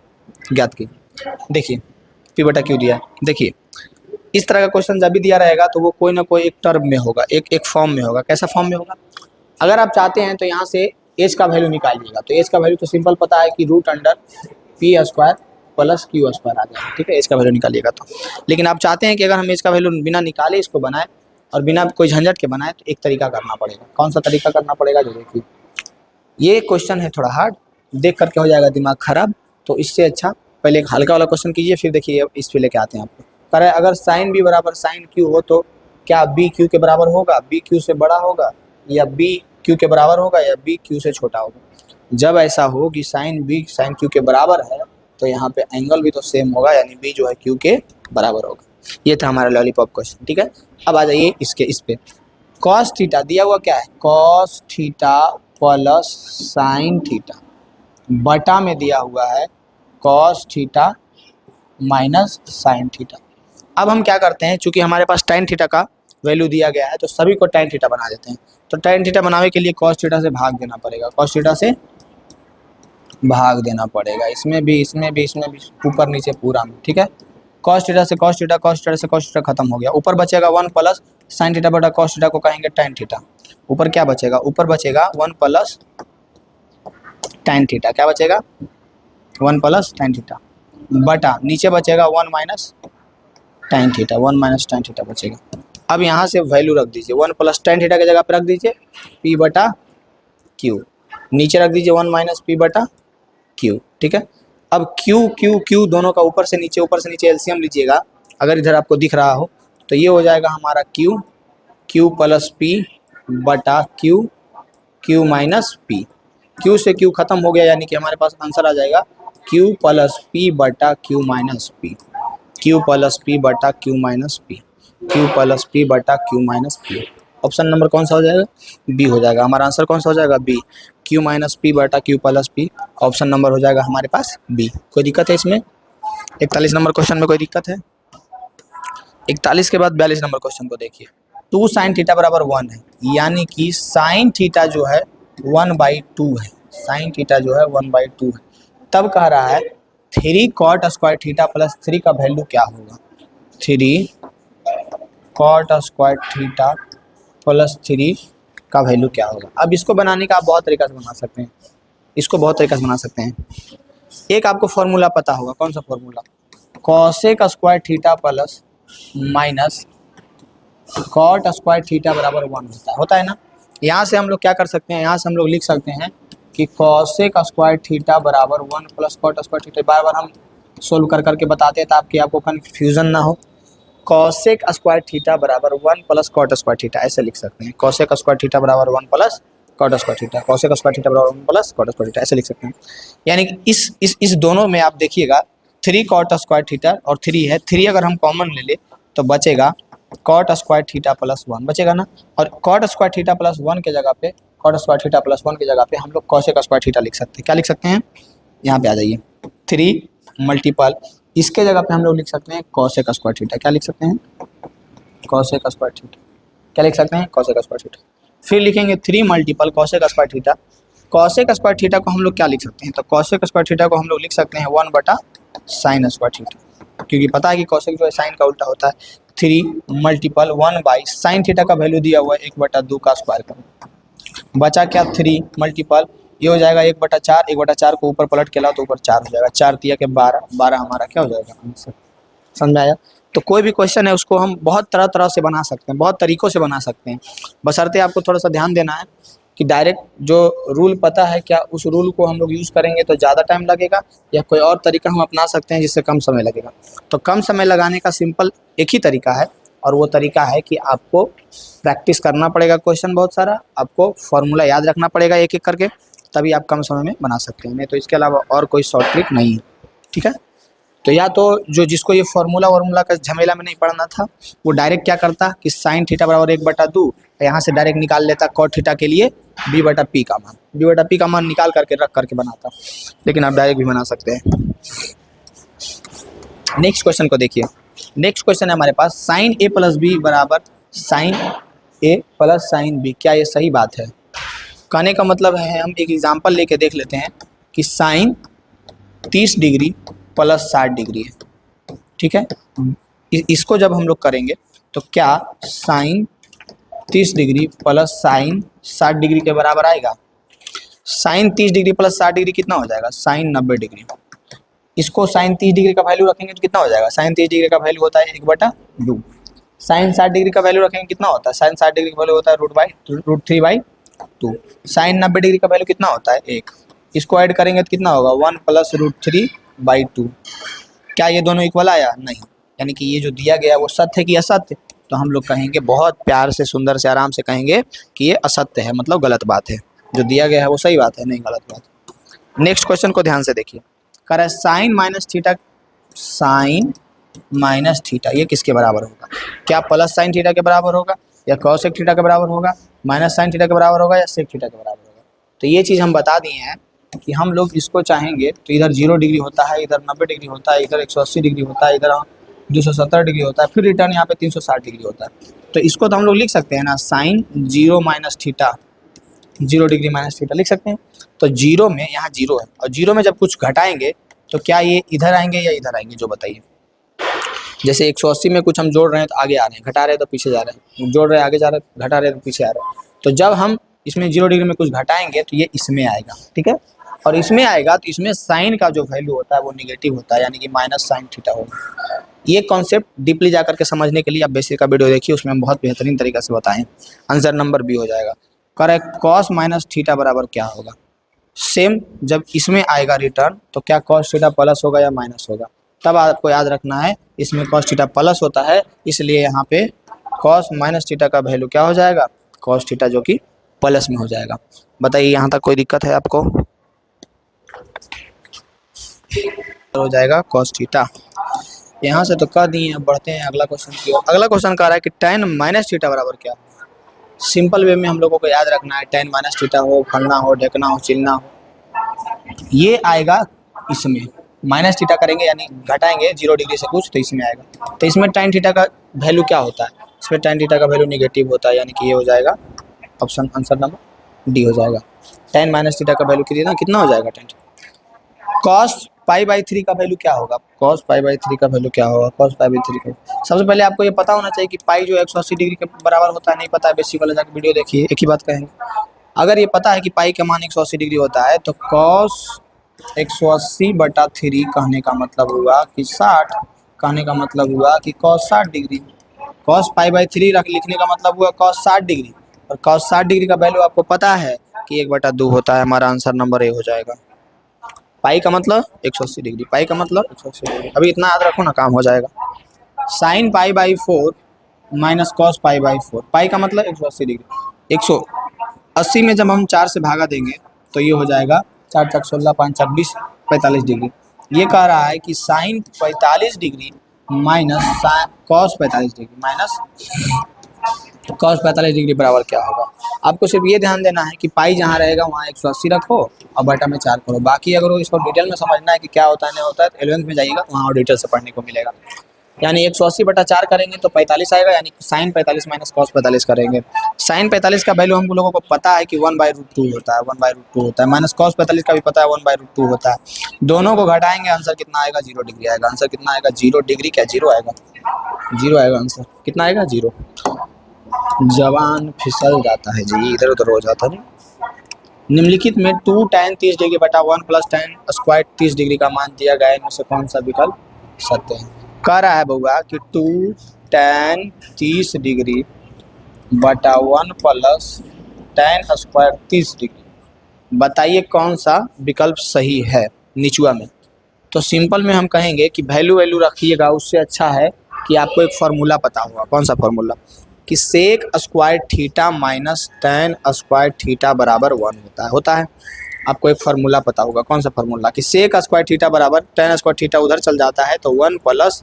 ज्ञात कीजिए। देखिए p/q दिया है, देखिए इस तरह का क्वेश्चन जब भी दिया रहेगा तो वो कोई ना कोई एक टर्म में होगा, एक फॉर्म में होगा। कैसा फॉर्म में होगा, अगर आप चाहते हैं तो यहाँ से एच का वैल्यू निकालिएगा, तो एच का वैल्यू तो सिंपल पता है कि √p² प्लस q² आ जाएगा। ठीक है, एच का वैल्यू निकालिएगा तो, लेकिन आप चाहते हैं कि अगर हम एच का वैल्यू बिना निकाले इसको बनाए और बिना कोई झंझट के बनाए, तो एक तरीका करना पड़ेगा। कौन सा तरीका करना पड़ेगा, जो देखिए ये क्वेश्चन है थोड़ा हार्ड, देख करके हो जाएगा दिमाग खराब, तो इससे अच्छा पहले एक हल्का वाला क्वेश्चन कीजिए, फिर देखिए इस पे लेके आते हैं आपको। कह रहा है अगर साइन b बराबर साइन q हो तो क्या b q के बराबर होगा, b q से बड़ा होगा, या b q के बराबर होगा, या b q से छोटा होगा। जब ऐसा हो कि साइन b साइन q के बराबर है तो यहाँ पे एंगल भी तो सेम होगा, यानी b जो है q के बराबर होगा। ये था हमारा लॉलीपॉप क्वेश्चन। ठीक है, अब आ जाइए इस पे। कॉस थीटा दिया हुआ क्या है, cos theta plus sine theta बटा में दिया हुआ है cos theta minus sine theta. अब हम क्या करते हैं, चूंकि हमारे पास tan थीटा का वैल्यू दिया गया है तो सभी को tan थीटा बना देते हैं। तो tan थीटा बनाने के लिए cos थीटा से भाग देना पड़ेगा, cos थीटा से भाग देना पड़ेगा, इसमें भी इसमें भी इसमें भी, ऊपर नीचे पूरा में। ठीक है, cos थीटा से cos थीटा, cos थीटा से cos थीटा खत्म हो गया, ऊपर बचेगा 1 प्लस साइन थीटा बटा cos थीटा को कहेंगे tan थीटा। ऊपर क्या बचेगा, ऊपर बचेगा 1 प्लस tan थीटा, क्या बचेगा 1 प्लस tan थीटा बटा नीचे बचेगा 1 minus tan theta, 1 minus tan theta बचेगा। अब यहाँ से वैल्यू रख दीजिए, 1 प्लस tan थीटा की जगह पर रख दीजिए p/q, नीचे रख दीजिए 1 माइनस p/q। ठीक है, अब q दोनों का ऊपर से नीचे एलसीएम लीजिएगा, अगर इधर आपको दिख रहा हो तो ये हो जाएगा हमारा q plus p/q, q minus p, q से q खत्म हो गया, यानी कि हमारे पास आंसर आ जाएगा q plus p/q minus p, q plus p/q minus p, q plus p/q minus p। Option number कौन सा हो जाएगा, बी हो जाएगा। हमारा आंसर कौन सा हो जाएगा, B, q minus p/q plus p। Option number हो जाएगा हमारे पास बी। कोई दिक्कत है इसमें, 41 नंबर क्वेश्चन में कोई दिक्कत है। 41 के बाद 42 नंबर क्वेश्चन को देखिए। 2 साइन थीटा बराबर 1 है, यानी कि साइन थीटा जो है 1/2 है, साइन थीटा जो है 1/2 है। तब कह रहा है 3 cot स्क्वायर थीटा प्लस 3 का वैल्यू क्या होगा, 3 cot स्क्वायर थीटा प्लस 3 का वैल्यू क्या होगा। अब इसको बनाने का आप बहुत तरीका से बना सकते हैं, इसको बहुत तरीका से बना सकते हैं। एक आपको फॉर्मूला पता होगा, कौन सा formula, cosec square theta plus minus cot square theta बराबर 1 होता है ना। यहाँ से हम लोग क्या कर सकते हैं, यहाँ से हम लोग लिख सकते हैं कि कॉसेक स्क्वायर थीटा बराबर 1 प्लस कॉट स्क्वायर थीटा। बार बार हम सोल्व कर करके बताते हैं ताकि आपको कन्फ्यूजन ना हो। कॉसेक स्क्वायर थीटा बराबर 1 प्लस कॉट स्क्वायर थीटा, ऐसे लिख सकते हैं, कॉसेक स्क्वायर थीटा बराबर 1 plus cot square theta, cosec square theta बराबर 1 प्लस कॉट स्क्वायर थीटा, ऐसे लिख सकते हैं। यानी कि इस दोनों में आप देखिएगा 3 कॉट स्क्वायर थीटा और 3 है, 3 अगर हम कॉमन ले ले तो बचेगा कॉट स्क्वायर थीटा प्लस 1 बचेगा ना। और कॉट स्क्वायर थीटा प्लस 1 के जगह पे, कॉट स्क्वायर थीटा प्लस 1 की जगह पे हम लोग कॉसेक स्क्वायर थीटा लिख सकते हैं। क्या लिख सकते हैं, यहाँ पे आ जाइए, 3 मल्टीपल, इसके जगह पे हम लोग लिख सकते हैं कॉसेक स्क्वायर थीटा। क्या लिख सकते हैं, कॉसेक स्क्वायर थीटा। क्या लिख सकते हैं, कॉसेक स्क्वायर थीटा। फिर लिखेंगे 3 multiple cosec square theta. Cosec square theta को हम लोग क्या लिख सकते हैं, तो कॉसेक स्क्वायर थीटा को हम लोग लिख सकते हैं 1 बटा साइन स्क्वायर थीटा, क्योंकि पता है कि कॉसेक जो है साइन का उल्टा होता है। 3 मल्टीपल 1 बाई साइन थीटा का वैल्यू दिया हुआ है 1 बटा 2 का स्क्वायर का, बचा क्या 3 मल्टीपल, ये हो जाएगा 1 बटा 4, 1 बटा 4 को ऊपर पलट के लाओ तो ऊपर 4 हो जाएगा, 4 तिया के 12, 12 हमारा क्या हो जाएगा आंसर। समझ आया। तो कोई भी क्वेश्चन है उसको हम बहुत तरह तरह से बना सकते हैं, बहुत तरीक़ों से बना सकते हैं, बशर्ते आपको थोड़ा सा ध्यान देना है कि डायरेक्ट जो रूल पता है क्या उस रूल को हम लोग यूज़ करेंगे तो ज़्यादा टाइम लगेगा, या कोई और तरीका हम अपना सकते हैं जिससे कम समय लगेगा। तो कम समय लगाने का सिंपल एक ही तरीका है, और वो तरीका है कि आपको प्रैक्टिस करना पड़ेगा क्वेश्चन बहुत सारा, आपको फॉर्मूला याद रखना पड़ेगा एक एक करके, तभी आप कम समय में बना सकते हैं, नहीं तो इसके अलावा और कोई शॉर्ट ट्रिक नहीं है। ठीक है, तो या तो जो जिसको ये फार्मूला का झमेला में नहीं पढ़ना था वो डायरेक्ट क्या करता कि साइन थीटा बराबर 1 बटा 2, यहाँ से डायरेक्ट निकाल लेता कॉट थीटा के लिए b बटा p का मान, b बटा p का मान निकाल करके रख करके बनाता, लेकिन आप डायरेक्ट भी बना सकते हैं। नेक्स्ट क्वेश्चन को देखिए, नेक्स्ट क्वेश्चन है हमारे पास साइन a प्लस बी बराबर sine a plus sine b, क्या ये सही बात है। कहने का मतलब है, हम एक एग्जाम्पल लेके देख लेते हैं कि साइन 30 डिग्री प्लस 60 डिग्री है। ठीक है, इसको जब हम लोग करेंगे तो क्या sine 30 degree plus sine 60 degree के बराबर आएगा। साइन 30 डिग्री प्लस 60 डिग्री कितना हो जाएगा, साइन 90 डिग्री। इसको साइन 30 डिग्री का वैल्यू रखेंगे तो कितना हो जाएगा, साइन 30 डिग्री का वैल्यू होता है 1 बटा 2। साइन 60 डिग्री का वैल्यू रखेंगे कितना होता है, साइन 60 डिग्री का वैल्यू होता है √3/2। साइन 90 डिग्री का वैल्यू कितना होता है 1। इसको ऐड करेंगे तो कितना होगा 1 प्लस √3/2। क्या ये दोनों इक्वल आया, नहीं, यानी कि ये जो दिया गया वो सत्य है कि असत्य, तो हम लोग कहेंगे बहुत प्यार से सुंदर से आराम से कहेंगे कि ये असत्य है, मतलब गलत बात है, जो दिया गया है वो सही बात है, नहीं गलत बात। नेक्स्ट क्वेश्चन को ध्यान से देखिए, कह रहा है sine minus theta, sine minus theta ये किसके बराबर होगा, क्या प्लस साइन थीटा के बराबर होगा, या कॉसेक थीटा के बराबर होगा, माइनस साइन थीटा के बराबर होगा, या सेक थीटा के बराबर होगा। तो ये चीज़ हम बता दिए हैं कि हम लोग इसको चाहेंगे तो इधर 0 डिग्री होता है, इधर 90 डिग्री होता है, इधर 180 डिग्री होता है, इधर 270 डिग्री होता है, फिर रिटर्न यहाँ पे 360 डिग्री होता है। तो इसको तो हम लोग लिख सकते हैं ना, sine 0 minus theta, 0 degree minus theta लिख सकते हैं। तो 0 में यहाँ 0 है, और 0 में जब कुछ घटाएंगे तो क्या ये इधर आएंगे या इधर आएंगे, जो बताइए। जैसे 180 में कुछ हम जोड़ रहे हैं तो आगे आ रहे हैं, घटा रहे हैं तो पीछे जा रहे हैं, जोड़ रहे हैं आगे जा रहे हैं, घटा रहे हैं तो पीछे आ रहे हैं। तो जब हम इसमें 0 डिग्री में कुछ घटाएंगे तो ये इसमें आएगा, ठीक है, और इसमें आएगा तो इसमें साइन का जो वैल्यू होता है वो निगेटिव होता है, यानी कि माइनस साइन थीटा होगा। ये कॉन्सेप्ट डीपली जाकर के समझने के लिए आप बेसिक का वीडियो देखिए, उसमें हम बहुत बेहतरीन तरीका से बताएं, आंसर नंबर बी हो जाएगा। करेक्ट, कॉस माइनस थीटा बराबर क्या होगा, सेम जब इसमें आएगा रिटर्न तो क्या कॉस थीटा प्लस होगा या माइनस होगा, तब आपको याद रखना है इसमें कॉस थीटा प्लस होता है, इसलिए यहाँ पे कॉस माइनस थीटा का वैल्यू क्या हो जाएगा, कॉस थीटा, जो कि प्लस में हो जाएगा। बताइए यहाँ तक कोई दिक्कत है आपको, हो जाएगा कॉस थीटा। यहाँ से तो कह दिए, अब बढ़ते हैं अगला क्वेश्चन की ओर। अगला क्वेश्चन कह रहा है कि tan माइनस थीटा बराबर क्या है। सिंपल वे में हम लोगों को याद रखना है, tan माइनस थीटा हो, फलना हो, ढकना हो, चिलना हो, ये आएगा इसमें, माइनस थीटा करेंगे यानी घटाएंगे 0 डिग्री से कुछ, तो इसमें आएगा। तो इसमें tan थीटा का वैल्यू क्या होता है, इसमें tan थीटा का वैल्यू निगेटिव होता है, यानी कि ये हो जाएगा ऑप्शन, आंसर नंबर डी हो जाएगा। tan माइनस थीटा का वैल्यू कितना हो जाएगा, tan। cos π/3 का वैल्यू क्या होगा, cos π/3 का वैल्यू क्या होगा, cos π/3 का, सबसे पहले आपको ये पता होना चाहिए कि पाई जो 180 डिग्री के बराबर होता है, नहीं पता है बेसिक वाला जाकर वीडियो देखिए, एक ही बात कहेंगे। अगर ये पता है कि पाई का मान 180 डिग्री होता है तो cos 180/3 कहने का मतलब हुआ कि 60, कहने का मतलब हुआ कि cos 60 डिग्री, cos π/3 लिखने का मतलब हुआ cos 60 डिग्री, और cos 60 डिग्री का वैल्यू आपको पता है कि 1/2 होता है, हमारा आंसर नंबर ए हो जाएगा। पाई का मतलब 180 डिग्री, पाई का मतलब 180 डिग्री, अभी इतना याद रखो ना, काम हो जाएगा। साइन π/4 माइनस कॉस π/4, पाई का मतलब 180 डिग्री, 80 में जब हम 4 से भागा देंगे तो ये हो जाएगा 4 चक 16 5 चक 20 45 डिग्री। ये कह रहा है कि sine 45 degree minus cos 45 degree minus cos 45 degree बराबर क्या होगा। आपको सिर्फ ये ध्यान देना है कि पाई जहाँ रहेगा वहाँ 180 रखो और बटा में 4 करो। बाकी अगर इसको डिटेल में समझना है कि क्या होता है नहीं होता है तो 11th में जाइएगा, वहाँ और डिटेल से पढ़ने को मिलेगा। यानी 180 बटा 4 करेंगे तो 45 आएगा, यानी साइन 45 माइनस कॉस 45 करेंगे। साइन 45 का वैल्यू हम लोगों को पता है कि 1/√2 होता है, 1/√2 होता है। माइनस कॉस 45 का भी पता है 1/√2 होता है। दोनों को घटाएंगे आंसर कितना आएगा, 0 डिग्री आएगा। आंसर कितना आएगा, 0 डिग्री, क्या 0 आएगा, 0 आएगा। आंसर कितना आएगा, 0। जवान फिसल जाता है जी, इधर उधर हो जाता है। निम्नलिखित में 2 tan 30 डिग्री बटा 1 प्लस tan स्क्वायर 30 डिग्री का मान दिया गया है, इनमें से कौन सा विकल्प सत्य है। कह रहा है बउआ कि 2 tan 30 डिग्री बटा 1 प्लस tan स्क्वायर 30 डिग्री, बताइए कौन सा विकल्प सही है निचुआ में। तो सिंपल में हम कहेंगे कि वैल्यू रखिएगा, उससे अच्छा है कि आपको एक फार्मूला पता होगा। कौन सा फार्मूला, कि sec square theta minus tan square theta बराबर 1 होता है। आपको एक फार्मूला पता होगा। कौन सा फार्मूला, कि सेक स्क्वायर थीटा बराबर टैन स्क्वायर थीटा उधर चल जाता है तो 1 प्लस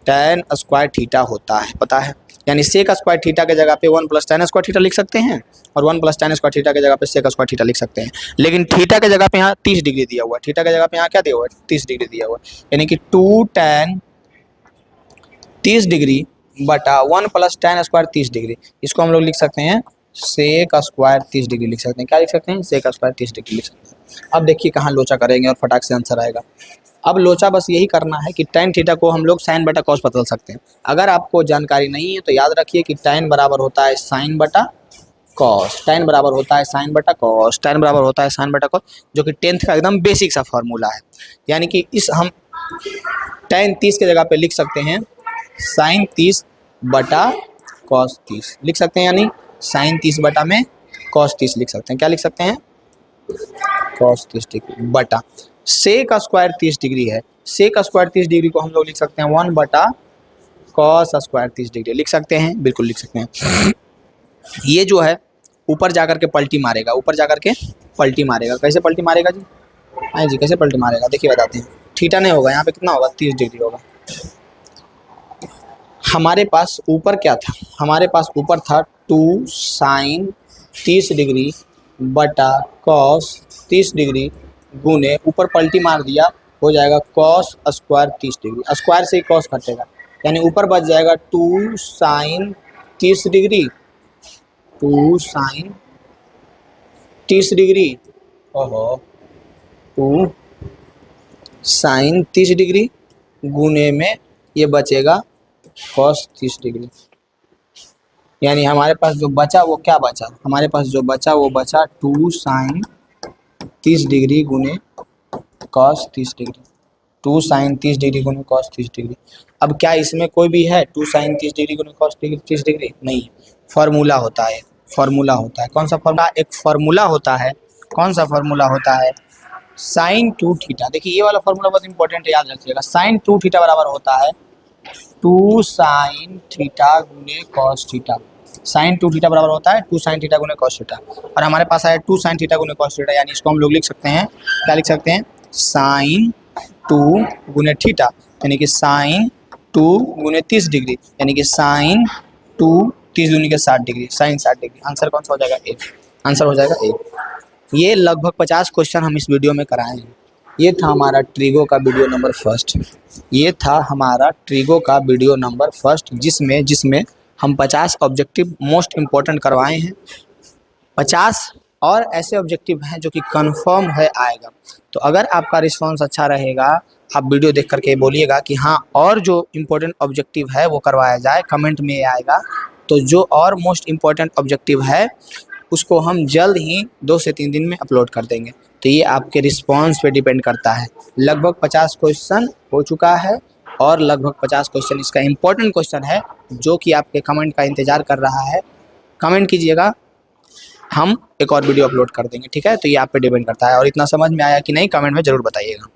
टैन स्क्वायर थीटा होता है, पता है। यानी सेक स्क्वायर थीटा के जगह पे 1 प्लस टैन स्क्वायर थीटा लिख सकते हैं और 1 प्लस टैन स्क्वायर थीटा के जगह पे सेक स्क्वायर थीटा लिख सकते हैं। लेकिन थीटा के जगह पे यहाँ 30 डिग्री दिया हुआ है, थीटा के जगह पे यहाँ क्या दिया हुआ है, 30 डिग्री दिया हुआ है। यानी कि 2 tan 30 डिग्री बटा 1 प्लस टैन स्क्वायर 30 डिग्री, इसको हम लोग लिख सकते हैं सेक स्क्वायर 30 डिग्री लिख सकते हैं। क्या लिख सकते हैं, सेक स्क्वायर 30 डिग्री लिख सकते हैं। अब देखिए कहाँ लोचा करेंगे और फटाक से आंसर आएगा। अब लोचा बस यही करना है कि tan थीटा को हम लोग साइन बटा कॉस बदल सकते हैं। अगर आपको जानकारी नहीं है तो याद रखिए कि tan बराबर होता है साइन बटा कॉस, tan बराबर होता है साइन बटा कॉस, tan बराबर होता है साइन बटा कॉस, जो कि 10th का एकदम बेसिक सा फॉर्मूला है। यानी कि इस हम tan 30 के जगह पे लिख सकते हैं साइन 30 बटा कॉस 30 लिख सकते हैं, यानी साइन 30 बटा में कॉस 30 लिख सकते हैं। क्या लिख सकते हैं, कॉस 30 डिग्री बटा सेक स्क्वायर 30 डिग्री है। सेक स्क्वायर 30 डिग्री को हम लोग लिख सकते हैं 1 बटा कॉस स्क्वायर 30 डिग्री लिख सकते हैं, बिल्कुल लिख सकते हैं। ये जो है ऊपर जाकर के पलटी मारेगा, ऊपर जाकर के पलटी मारेगा। कैसे पलटी मारेगा जी, हाँ जी कैसे पलटी मारेगा देखिए बताते हैं। थीटा नहीं होगा, यहाँ पे कितना होगा, 30 डिग्री होगा। हमारे पास ऊपर क्या था, हमारे पास ऊपर था 2 साइन 30 डिग्री बटा कॉस 30 डिग्री गुने, ऊपर पलटी मार दिया, हो जाएगा कॉस स्क्वायर 30 डिग्री। स्क्वायर से ही कॉस घटेगा, यानी ऊपर बच जाएगा 2 साइन 30 डिग्री 2 साइन 30 डिग्री, ओहो 2 साइन 30 डिग्री गुने में ये बचेगा कॉस 30 डिग्री। यानी हमारे पास जो बचा वो क्या बचा, हमारे पास जो बचा वो बचा 2 साइन 30 डिग्री गुने कॉस 30 डिग्री, 2 साइन 30 डिग्री गुने कॉस 30 डिग्री। अब क्या इसमें कोई भी है 2 साइन 30 डिग्री गुने कॉस 30 डिग्री, नहीं, फार्मूला होता है, फार्मूला होता है। कौन सा फार्मूला, एक फार्मूला होता है। कौन सा फार्मूला होता है, साइन 2 थीटा। देखिए ये वाला फार्मूला बहुत इंपॉर्टेंट है, याद रखिएगा। साइन 2 थीटा बराबर होता है 2 साइन थीटा गुने कॉस थीटा। साइन 2 थीटा बराबर होता है 2 साइन थीटा गुने कॉस थीटा, और हमारे पास आया 2 साइन थीटा गुने कॉस थीटा, यानी इसको हम लोग लिख सकते हैं, क्या लिख सकते हैं, साइन 2 गुने थीटा, यानी कि साइन 2 गुने 30 डिग्री, यानी कि साइन 2 30 दूनी के 60 डिग्री, साइन 60 डिग्री। आंसर कौन सा हो जाएगा, ए। आंसर हो जाएगा ए। ये लगभग 50 क्वेश्चन हम इस वीडियो में कराए हैं। ये था हमारा ट्रिगो का वीडियो नंबर फर्स्ट, ये था हमारा ट्रिगो का वीडियो नंबर फर्स्ट, जिसमें हम 50 ऑब्जेक्टिव मोस्ट इम्पोर्टेंट करवाए हैं। 50 और ऐसे ऑब्जेक्टिव हैं जो कि कंफर्म है आएगा। तो अगर आपका रिस्पांस अच्छा रहेगा, आप वीडियो देख करके बोलिएगा कि हाँ और जो इम्पोर्टेंट ऑब्जेक्टिव है वो करवाया जाए, कमेंट में आएगा। तो जो और मोस्ट इम्पोर्टेंट ऑब्जेक्टिव है उसको हम जल्द ही 2 से 3 दिन में अपलोड कर देंगे। तो ये आपके रिस्पांस पे डिपेंड करता है। लगभग 50 क्वेश्चन हो चुका है और लगभग 50 क्वेश्चन इसका इम्पोर्टेंट क्वेश्चन है जो कि आपके कमेंट का इंतज़ार कर रहा है। कमेंट कीजिएगा, हम एक और वीडियो अपलोड कर देंगे, ठीक है। तो ये आप पे डिपेंड करता है, और इतना समझ में आया कि नहीं कमेंट में ज़रूर बताइएगा।